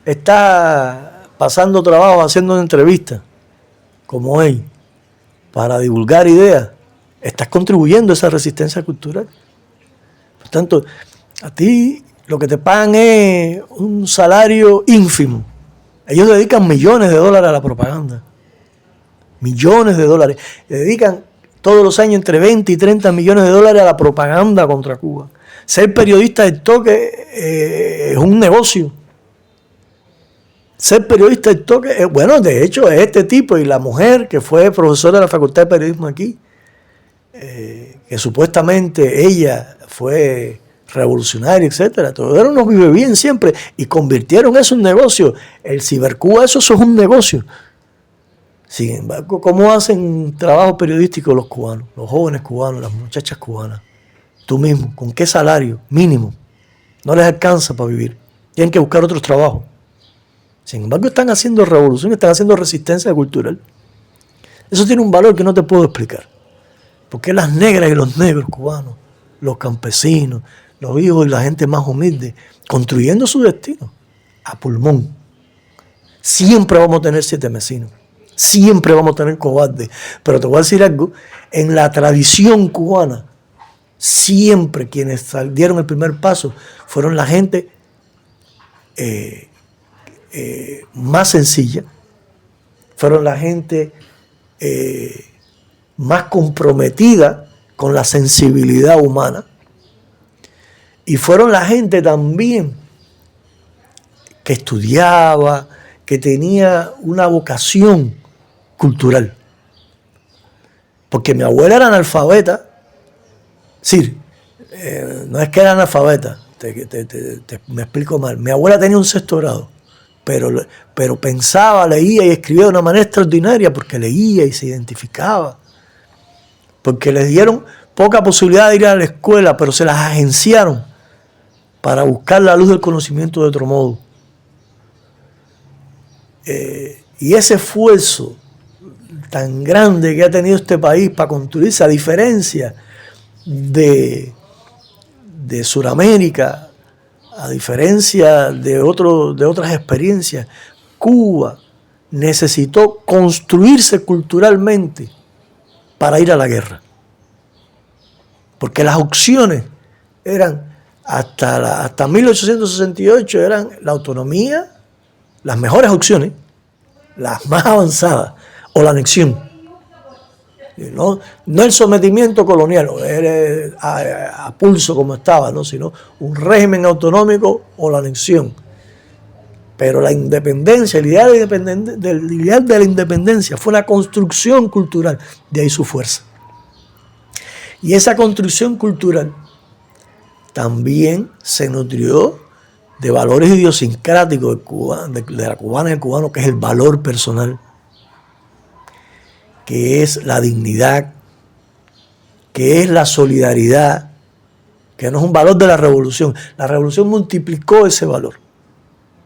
S2: estás pasando trabajo, haciendo una entrevista, como hoy, para divulgar ideas, estás contribuyendo a esa resistencia cultural. Por tanto, a ti lo que te pagan es un salario ínfimo. Ellos dedican millones de dólares a la propaganda. Millones de dólares. Le dedican todos los años entre 20 y 30 millones de dólares a la propaganda contra Cuba. Ser periodista del toque es un negocio. Ser periodista del toque, bueno, de hecho es este tipo y la mujer que fue profesora de la Facultad de Periodismo aquí, que supuestamente ella fue revolucionaria, etcétera. Todos eran unos vive bien siempre y convirtieron eso en negocio. El Cibercuba, eso es un negocio. Sin embargo, ¿cómo hacen trabajo periodístico los cubanos, los jóvenes cubanos, las muchachas cubanas? Tú mismo, ¿con qué salario mínimo? No les alcanza para vivir. Tienen que buscar otros trabajos. Sin embargo, están haciendo revolución, están haciendo resistencia cultural. Eso tiene un valor que no te puedo explicar. Porque las negras y los negros cubanos, los campesinos, los hijos y la gente más humilde, construyendo su destino a pulmón. Siempre vamos a tener sietemesinos, siempre vamos a tener cobardes. Pero te voy a decir algo, en la tradición cubana, siempre quienes dieron el primer paso fueron la gente más sencilla, fueron la gente más comprometida con la sensibilidad humana Y fueron la gente también que estudiaba, que tenía una vocación cultural. Porque mi abuela era analfabeta. Sí, no es que era analfabeta, me explico mal. Mi abuela tenía un 6º grado, pero pensaba, leía y escribía de una manera extraordinaria porque leía y se identificaba. Porque les dieron poca posibilidad de ir a la escuela, pero se las agenciaron para buscar la luz del conocimiento de otro modo. Y ese esfuerzo tan grande que ha tenido este país para construirse, a diferencia de Sudamérica, a diferencia de otras experiencias, Cuba necesitó construirse culturalmente para ir a la guerra. Porque las opciones eran, hasta 1868, eran la autonomía, las mejores opciones, las más avanzadas, o la anexión. No el sometimiento colonial, a pulso como estaba, ¿no? Sino un régimen autonómico o la anexión. Pero la independencia, el ideal de la independencia fue una construcción cultural, de ahí su fuerza. Y esa construcción cultural también se nutrió de valores idiosincráticos de la cubana y el cubano, que es el valor personal, que es la dignidad, que es la solidaridad, que no es un valor de la revolución. La revolución multiplicó ese valor,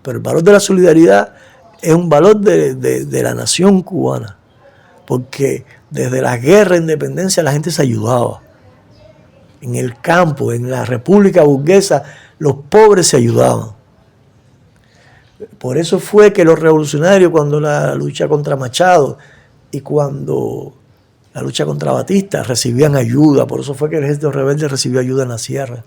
S2: pero el valor de la solidaridad es un valor de la nación cubana, porque desde la guerra de independencia la gente se ayudaba. En el campo, en la república burguesa, los pobres se ayudaban. Por eso fue que los revolucionarios, cuando la lucha contra Machado y cuando la lucha contra Batista, recibían ayuda. Por eso fue que el ejército rebelde recibió ayuda en la sierra.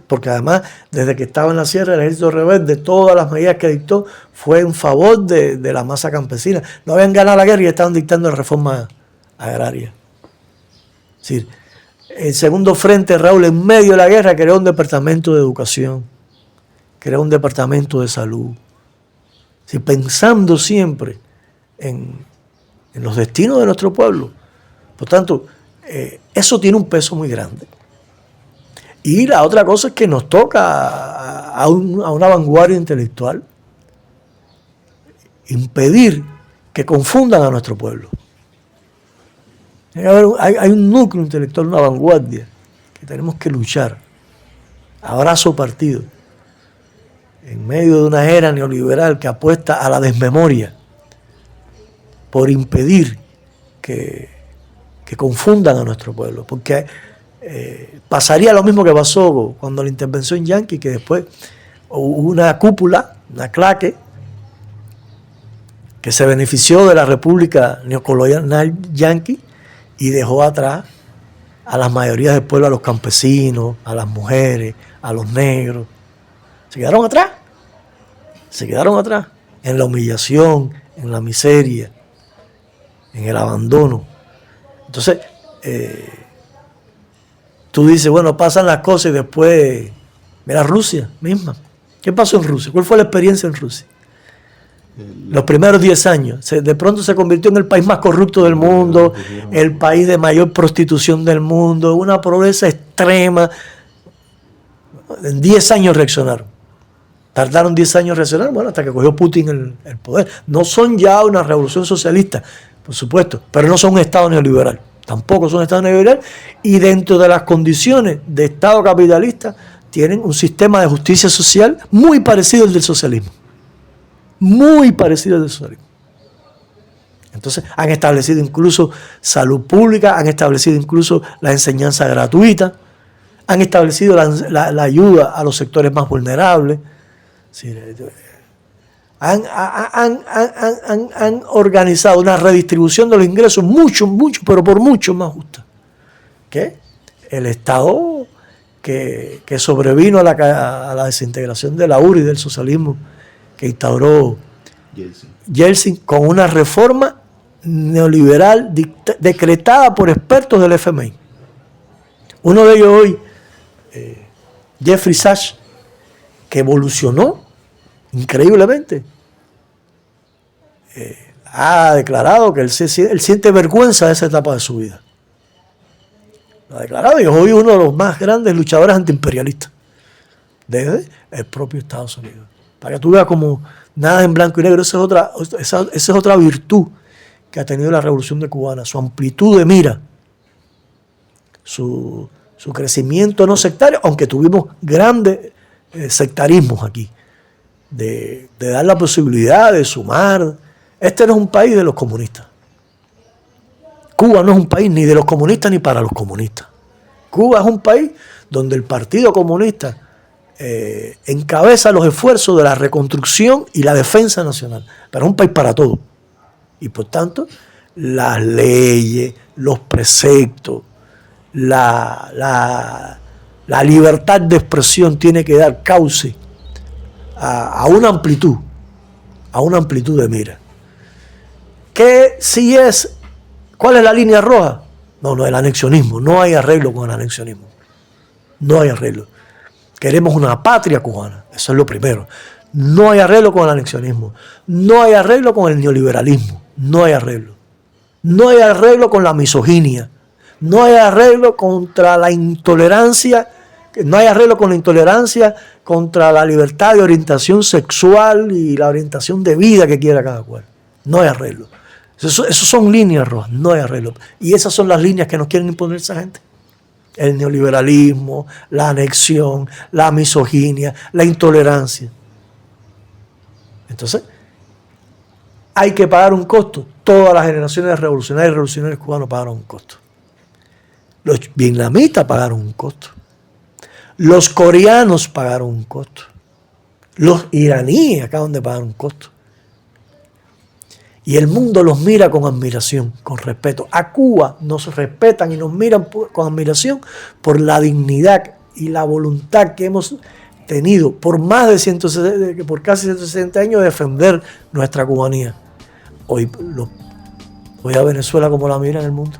S2: Porque además, desde que estaba en la sierra, el ejército rebelde, todas las medidas que dictó fue en favor de la masa campesina. No habían ganado la guerra y estaban dictando la reforma agraria. Es decir, el segundo frente, Raúl, en medio de la guerra, creó un departamento de educación, creó un departamento de salud. Es decir, pensando siempre en los destinos de nuestro pueblo. Por tanto, eso tiene un peso muy grande. Y la otra cosa es que nos toca a una vanguardia intelectual impedir que confundan a nuestro pueblo. Hay un núcleo intelectual, una vanguardia, que tenemos que luchar a brazo partido en medio de una era neoliberal que apuesta a la desmemoria por impedir que confundan a nuestro pueblo. Porque pasaría lo mismo que pasó cuando la intervención yanqui, que después hubo una cúpula, una claque, que se benefició de la república neocolonial yanqui y dejó atrás a las mayorías del pueblo, a los campesinos, a las mujeres, a los negros. Se quedaron atrás en la humillación, en la miseria, en el abandono. Entonces, tú dices, bueno, pasan las cosas y después, mira Rusia misma. ¿Qué pasó en Rusia? ¿Cuál fue la experiencia en Rusia? Los primeros 10 años. De pronto se convirtió en el país más corrupto del mundo, el país de mayor prostitución del mundo, una pobreza extrema. En 10 años reaccionaron. Tardaron 10 años en reaccionar, bueno, hasta que cogió Putin el poder. No son ya una revolución socialista, por supuesto, pero no son un Estado neoliberal. Tampoco son un Estado neoliberal. Y dentro de las condiciones de Estado capitalista, tienen un sistema de justicia social muy parecido al del socialismo. Muy parecido al del socialismo. Entonces, han establecido incluso salud pública, han establecido incluso la enseñanza gratuita, han establecido la ayuda a los sectores más vulnerables. Sí, han organizado una redistribución de los ingresos mucho, pero por mucho más justa que el Estado que sobrevino a la desintegración de la URSS y del socialismo que instauró Yeltsin con una reforma neoliberal decretada por expertos del FMI. Uno de ellos hoy Jeffrey Sachs, que evolucionó increíblemente, ha declarado que él siente vergüenza de esa etapa de su vida. Lo ha declarado y es hoy uno de los más grandes luchadores antiimperialistas desde el propio Estados Unidos. Para que tú veas como nada en blanco y negro, esa es otra virtud que ha tenido la Revolución de Cubana, su amplitud de mira, su crecimiento no sectario, aunque tuvimos grandes sectarismos aquí, de dar la posibilidad de sumar. Este no es un país de los comunistas. Cuba no es un país ni de los comunistas ni para los comunistas. Cuba es un país donde el Partido Comunista encabeza los esfuerzos de la reconstrucción y la defensa nacional, pero es un país para todos. Y por tanto, las leyes, los preceptos, la libertad de expresión tiene que dar cauce a una amplitud de mira. ¿Cuál es la línea roja? No, el anexionismo. No hay arreglo con el anexionismo. No hay arreglo. Queremos una patria cubana. Eso es lo primero. No hay arreglo con el anexionismo. No hay arreglo con el neoliberalismo. No hay arreglo. No hay arreglo con la misoginia. No hay arreglo contra la intolerancia. No hay arreglo con la intolerancia contra la libertad de orientación sexual y la orientación de vida que quiera cada cual. No hay arreglo. Esos son líneas rojas, no hay arreglo. Y esas son las líneas que nos quieren imponer esa gente. El neoliberalismo, la anexión, la misoginia, la intolerancia. Entonces, hay que pagar un costo. Todas las generaciones de revolucionarios y revolucionarios cubanos pagaron un costo. Los vietnamitas pagaron un costo. Los coreanos pagaron un costo. Los iraníes acaban de pagar un costo. Y el mundo los mira con admiración, con respeto. A Cuba nos respetan y nos miran con admiración por la dignidad y la voluntad que hemos tenido por por casi 160 años de defender nuestra cubanía. Hoy a Venezuela como la mira en el mundo.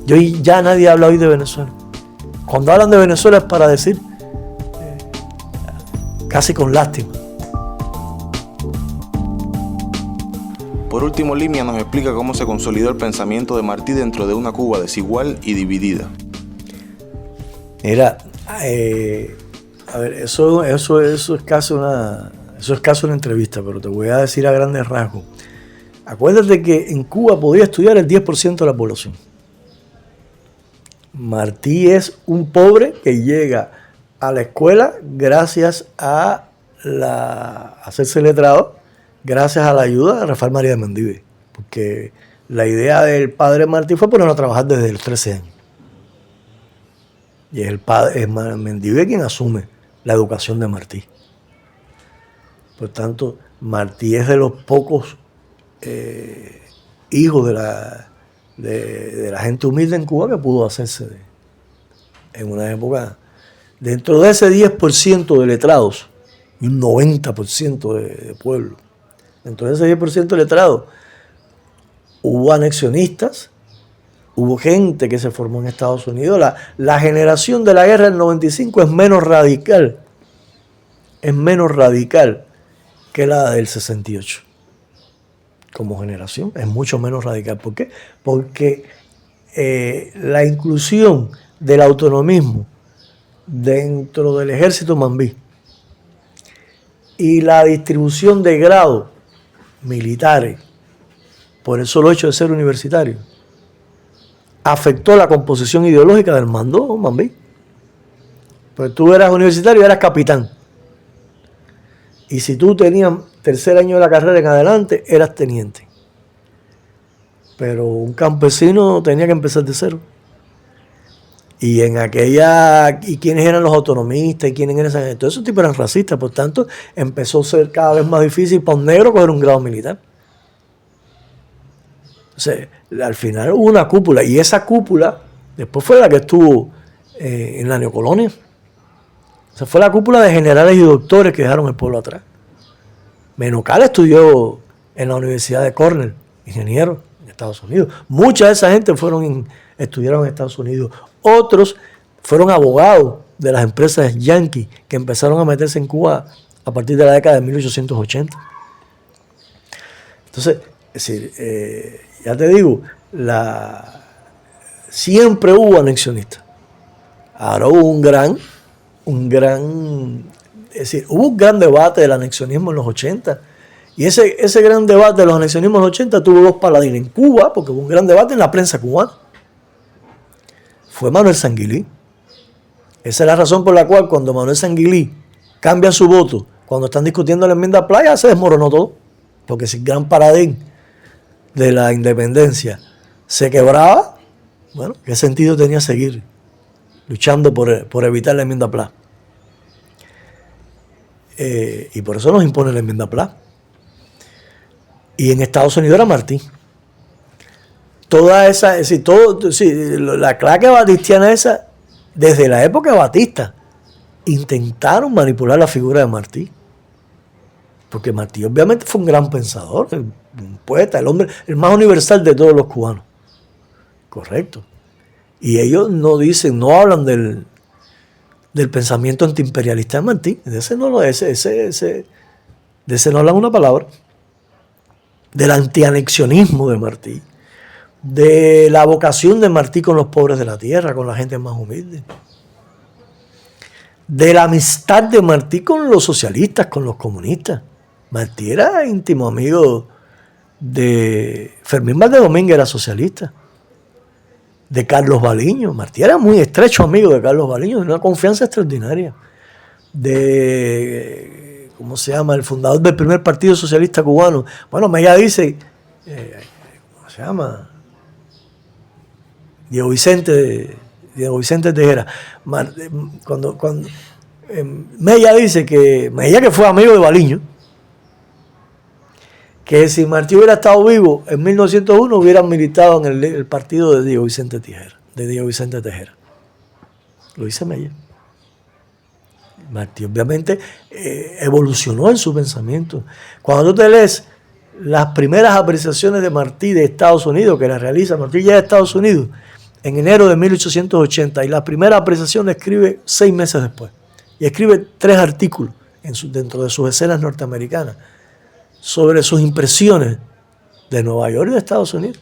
S2: Y hoy ya nadie habla hoy de Venezuela. Cuando hablan de Venezuela es para decir casi con lástima.
S1: Por último, Limia nos explica cómo se consolidó el pensamiento de Martí dentro de una Cuba desigual y dividida.
S2: Mira, a ver, eso es casi una entrevista, pero te voy a decir a grandes rasgos. Acuérdate que en Cuba podía estudiar el 10% de la población. Martí es un pobre que llega a la escuela gracias a hacerse letrado, gracias a la ayuda de Rafael María de Mendive, porque la idea del padre Martí fue ponerlo a trabajar desde los 13 años. Y es Mendive quien asume la educación de Martí. Por tanto, Martí es de los pocos hijos de la gente humilde en Cuba que pudo hacerse en una época. Dentro de ese 10% de letrados y un 90% de pueblo, dentro de ese 10% de letrados, hubo anexionistas, hubo gente que se formó en Estados Unidos. La generación de la guerra del 95 es menos radical que la del 68. Como generación es mucho menos radical. ¿Por qué? Porque la inclusión del autonomismo dentro del ejército mambí y la distribución de grados militares por el solo hecho de ser universitario afectó la composición ideológica del mando mambí. Pues tú eras universitario y eras capitán. Y si tú tenías tercer año de la carrera en adelante, eras teniente. Pero un campesino tenía que empezar de cero. Y ¿y quiénes eran los autonomistas? ¿Y quiénes eran esa gente? Todos esos tipos eran racistas, por tanto, empezó a ser cada vez más difícil para un negro coger un grado militar. O sea, al final hubo una cúpula, y esa cúpula después fue la que estuvo en la neocolonia. O sea, fue la cúpula de generales y doctores que dejaron el pueblo atrás. Menocal estudió en la Universidad de Cornell, ingeniero en Estados Unidos. Mucha de esa gente estudiaron en Estados Unidos. Otros fueron abogados de las empresas yanquis que empezaron a meterse en Cuba a partir de la década de 1880. Entonces, es decir, ya te digo, siempre hubo anexionistas. Ahora hubo hubo un gran debate del anexionismo en los 80. Y ese gran debate de los anexionismos en los 80 tuvo dos paladines en Cuba, porque hubo un gran debate en la prensa cubana. Fue Manuel Sanguilí. Esa es la razón por la cual cuando Manuel Sanguilí cambia su voto, cuando están discutiendo la enmienda Playa, se desmoronó todo. Porque si el gran paladín de la independencia se quebraba, bueno, ¿qué sentido tenía seguir luchando por evitar la enmienda Plá? Y por eso nos impone la enmienda Plá. Y en Estados Unidos era Martí. Toda esa, es decir, la claque batistiana esa, desde la época de Batista, intentaron manipular la figura de Martí. Porque Martí obviamente fue un gran pensador, un poeta, el hombre, el más universal de todos los cubanos. Correcto. Y ellos no hablan del pensamiento antiimperialista de Martí. De ese no hablan una palabra. Del antianexionismo de Martí. De la vocación de Martí con los pobres de la tierra, con la gente más humilde. De la amistad de Martí con los socialistas, con los comunistas. Martí era íntimo amigo de Fermín Valdés Domínguez, era socialista. De Carlos Baliño. Martí era muy estrecho amigo de Carlos Baliño, de una confianza extraordinaria. De, ¿cómo se llama? El fundador del primer partido socialista cubano. Bueno, Mella dice, ¿cómo se llama? Diego Vicente Tejera. Cuando Mella dice que Mella, que fue amigo de Baliño, que si Martí hubiera estado vivo en 1901 hubieran militado en el partido de Diego Vicente Tejera. Lo dice Mella. Martí obviamente evolucionó en su pensamiento. Cuando tú te lees las primeras apreciaciones de Martí de Estados Unidos, que las realiza Martí ya de Estados Unidos, en enero de 1880, y la primera apreciación la escribe 6 meses después. Y escribe 3 artículos dentro de sus escenas norteamericanas sobre sus impresiones de Nueva York y de Estados Unidos.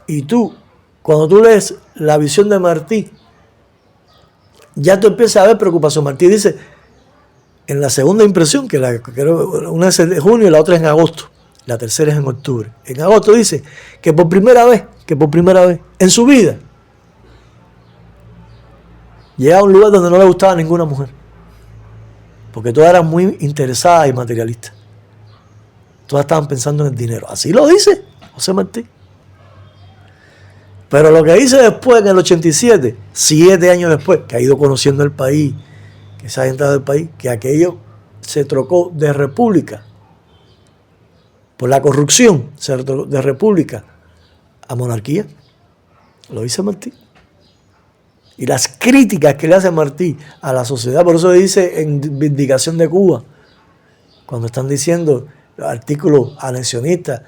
S2: Y tú, cuando tú lees la visión de Martí, ya tú empiezas a ver preocupación. Martí dice, en la segunda impresión, que una es en junio y la otra es en agosto, la tercera es en octubre. En agosto dice que por primera vez en su vida llega a un lugar donde no le gustaba a ninguna mujer, porque todas eran muy interesadas y materialistas. Todas estaban pensando en el dinero. Así lo dice José Martí. Pero lo que dice después, en el 87, 7 años después, que ha ido conociendo el país, que se ha entrado del país, que aquello se trocó de república por la corrupción, se trocó de república a monarquía. Lo dice Martí. Y las críticas que le hace Martí a la sociedad, por eso dice en Vindicación de Cuba, cuando están diciendo los artículos anexionistas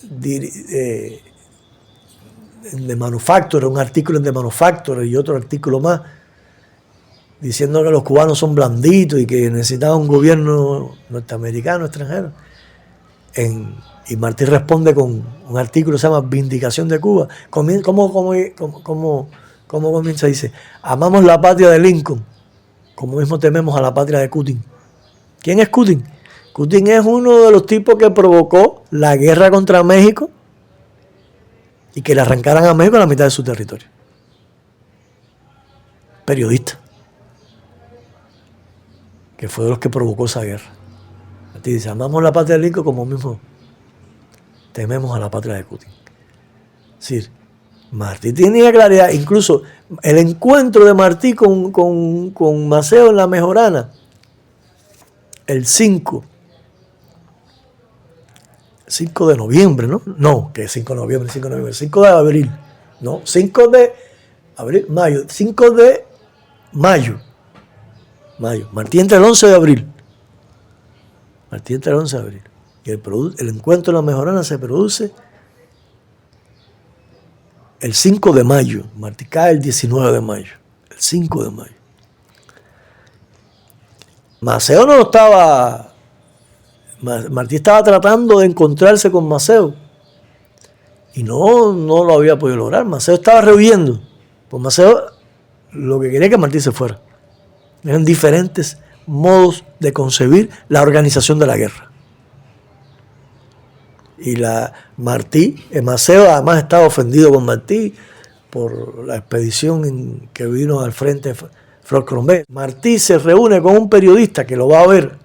S2: de Manufacturer, un artículo de Manufacturer y otro artículo más, diciendo que los cubanos son blanditos y que necesitaban un gobierno norteamericano, extranjero. Y Martí responde con un artículo que se llama Vindicación de Cuba. ¿Cómo comienza? Dice, amamos la patria de Lincoln, como mismo tememos a la patria de Cutin. ¿Quién es Cutin? Cutin es uno de los tipos que provocó la guerra contra México y que le arrancaran a México la mitad de su territorio. Periodista, que fue de los que provocó esa guerra. Martí dice, amamos la patria de Lincoln como mismo tememos a la patria de Cutin. Es decir, Martí tenía claridad. Incluso el encuentro de Martí con Maceo en la Mejorana, el 5 de noviembre, ¿no? No, que es 5 de noviembre, 5 de abril. No, 5 de abril, mayo, 5 de mayo. Martí entra el 11 de abril. Y el encuentro de la Mejorana se produce el 5 de mayo. Martí cae el 19 de mayo. El 5 de mayo. Maceo no estaba... Martí estaba tratando de encontrarse con Maceo y no lo había podido lograr. Maceo estaba rehuyendo. Pues Maceo lo que quería es que Martí se fuera. Eran diferentes modos de concebir la organización de la guerra. Y Maceo además estaba ofendido con Martí por la expedición en que vino al frente de Flor Crombé. Martí se reúne con un periodista que lo va a ver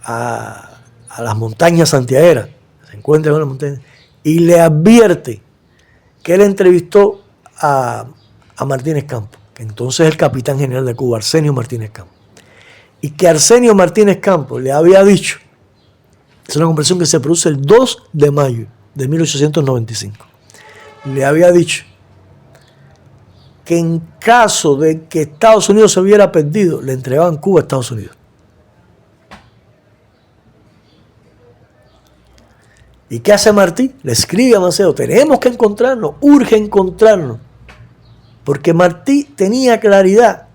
S2: a las montañas santiagueras, se encuentra en las montañas, y le advierte que él entrevistó a Martínez Campos, que entonces es el capitán general de Cuba, Arsenio Martínez Campos, y que Arsenio Martínez Campos le había dicho, es una conversación que se produce el 2 de mayo de 1895, le había dicho que en caso de que Estados Unidos se hubiera perdido, le entregaban Cuba a Estados Unidos. ¿Y qué hace Martí? Le escribe a Maceo, tenemos que encontrarnos, urge encontrarnos. Porque Martí tenía claridad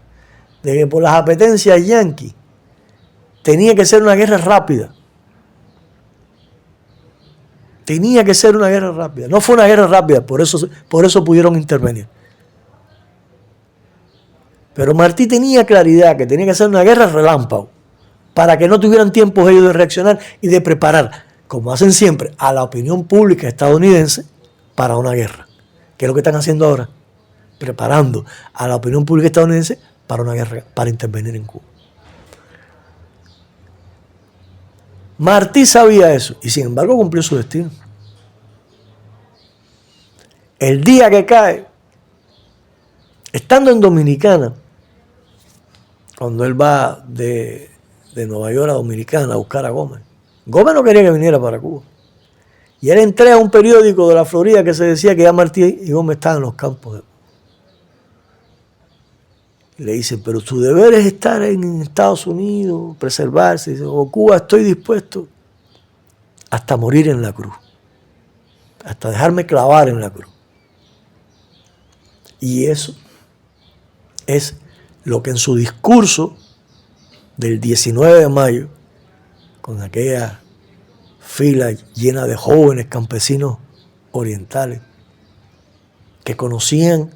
S2: de que por las apetencias yanquis tenía que ser una guerra rápida. Tenía que ser una guerra rápida. No fue una guerra rápida, por eso pudieron intervenir. Pero Martí tenía claridad que tenía que ser una guerra relámpago, para que no tuvieran tiempo ellos de reaccionar y de preparar, como hacen siempre, a la opinión pública estadounidense para una guerra. ¿Qué es lo que están haciendo ahora? Preparando a la opinión pública estadounidense para una guerra, para intervenir en Cuba. Martí sabía eso y sin embargo cumplió su destino. El día que cae, estando en Dominicana, cuando él va de Nueva York a Dominicana a buscar a Gómez, Gómez no quería que viniera para Cuba. Y él entrega un periódico de la Florida que se decía que ya Martí y Gómez estaban en los campos. Y le dicen, pero tu deber es estar en Estados Unidos, preservarse. Y dice, o Cuba, estoy dispuesto hasta morir en la cruz. Hasta dejarme clavar en la cruz. Y eso es lo que en su discurso del 19 de mayo, con aquella fila llena de jóvenes campesinos orientales que conocían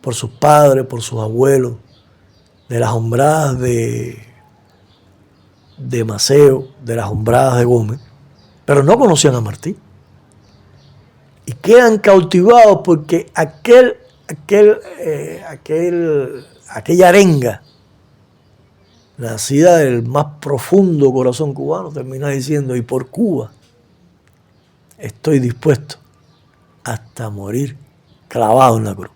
S2: por sus padres, por sus abuelos, de las hombradas de Maceo, de las hombradas de Gómez, pero no conocían a Martí. Y quedan cautivados porque aquella arenga, nacida del más profundo corazón cubano, termina diciendo, y por Cuba estoy dispuesto hasta morir clavado en la cruz.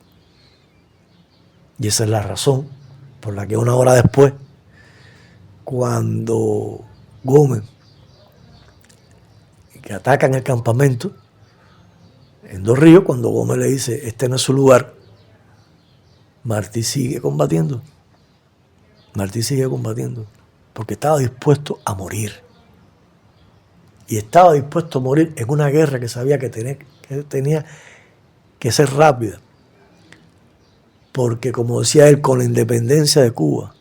S2: Y esa es la razón por la que una hora después, cuando Gómez, que atacan el campamento en Dos Ríos, cuando Gómez le dice, este no es su lugar, Martí sigue combatiendo. Martí sigue combatiendo porque estaba dispuesto a morir. Y estaba dispuesto a morir en una guerra que sabía que tenía que ser rápida. Porque, como decía él, con la independencia de Cuba,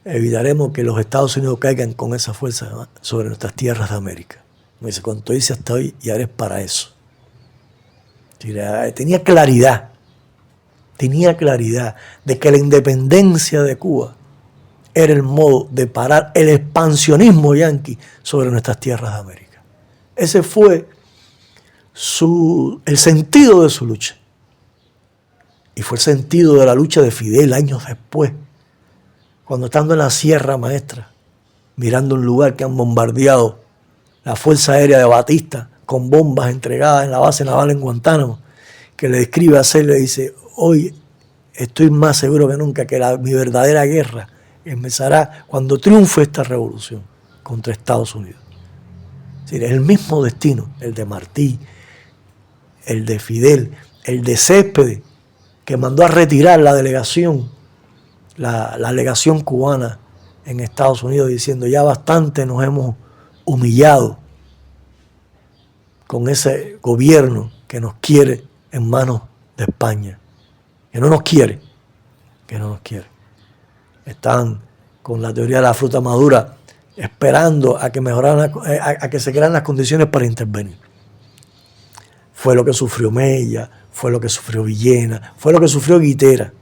S2: evitaremos que los Estados Unidos caigan con esa fuerza sobre nuestras tierras de América. Me dice, cuanto hice hasta hoy, y haré para eso. Tenía claridad de que la independencia de Cuba era el modo de parar el expansionismo yanqui sobre nuestras tierras de América. Ese fue el sentido de su lucha. Y fue el sentido de la lucha de Fidel años después, cuando estando en la Sierra Maestra, mirando un lugar que han bombardeado la Fuerza Aérea de Batista con bombas entregadas en la base naval en Guantánamo, que le describe a Cel, le dice, hoy estoy más seguro que nunca que mi verdadera guerra empezará cuando triunfe esta revolución contra Estados Unidos. Es decir, el mismo destino, el de Martí, el de Fidel, el de Céspedes, que mandó a retirar la delegación, la legación cubana en Estados Unidos, diciendo ya bastante nos hemos humillado con ese gobierno que nos quiere en manos de España, que no nos quiere. Estaban con la teoría de la fruta madura esperando a que mejoraran, a que se crearan las condiciones para intervenir. Fue lo que sufrió Mella, fue lo que sufrió Villena, fue lo que sufrió Guitera.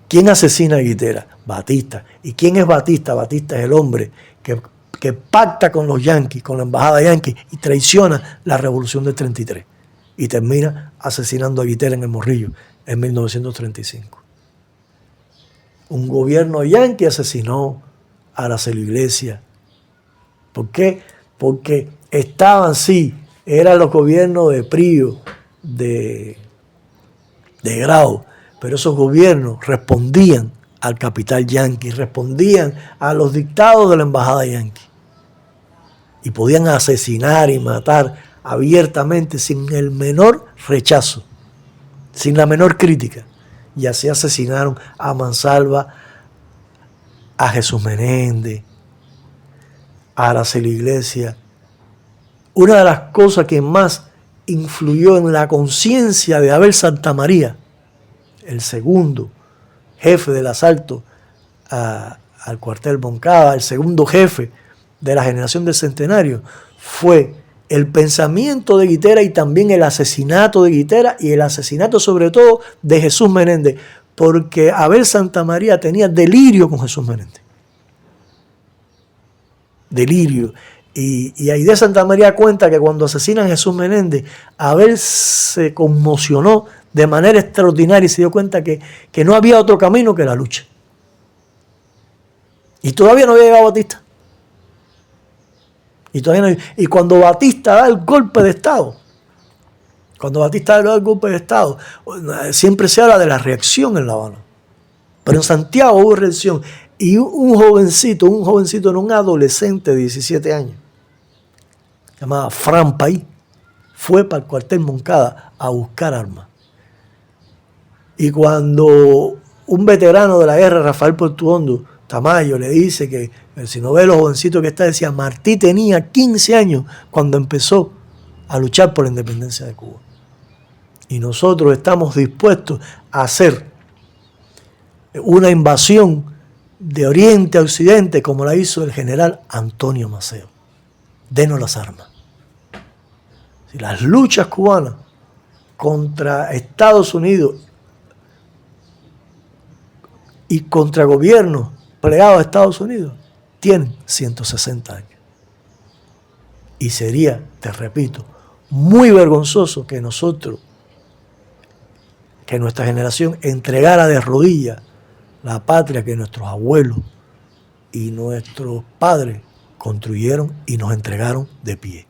S2: ¿Quién asesina a Guitera? Batista. ¿Y quién es Batista? Batista es el hombre que pacta con los yanquis, con la embajada yanqui, y traiciona la revolución del 33. Y termina asesinando a Guitera en el Morrillo en 1935. Un gobierno yanqui asesinó a Araceli Iglesias. ¿Por qué? Porque estaban, sí, eran los gobiernos de Prío, de Grau, pero esos gobiernos respondían al capital yanqui, respondían a los dictados de la embajada yanqui. Y podían asesinar y matar abiertamente sin el menor rechazo, sin la menor crítica. Y así asesinaron a Mansalva, a Jesús Menéndez, a Araceli Iglesias. Una de las cosas que más influyó en la conciencia de Abel Santamaría, el segundo jefe del asalto al cuartel Moncada, el segundo jefe de la generación del Centenario, fue el pensamiento de Guitera y también el asesinato de Guitera y el asesinato sobre todo de Jesús Menéndez, porque Abel Santamaría tenía delirio con Jesús Menéndez. Delirio. Y Aide Santamaría cuenta que cuando asesinan a Jesús Menéndez, Abel se conmocionó de manera extraordinaria y se dio cuenta que no había otro camino que la lucha. Y todavía no había llegado Batista. Y cuando Batista da el golpe de Estado, siempre se habla de la reacción en La Habana. Pero en Santiago hubo reacción. Y un jovencito, era un adolescente de 17 años, llamado Fran País, fue para el cuartel Moncada a buscar armas. Y cuando un veterano de la guerra, Rafael Portuondo Tamayo, le dice que, si no ve los jovencitos que está, decía, Martí tenía 15 años cuando empezó a luchar por la independencia de Cuba. Y nosotros estamos dispuestos a hacer una invasión de oriente a occidente como la hizo el general Antonio Maceo. Denos las armas. Si las luchas cubanas contra Estados Unidos y contra gobiernos plegados a Estados Unidos tienen 160 años. Y sería, te repito, muy vergonzoso que nuestra generación entregara de rodillas la patria que nuestros abuelos y nuestros padres construyeron y nos entregaron de pie.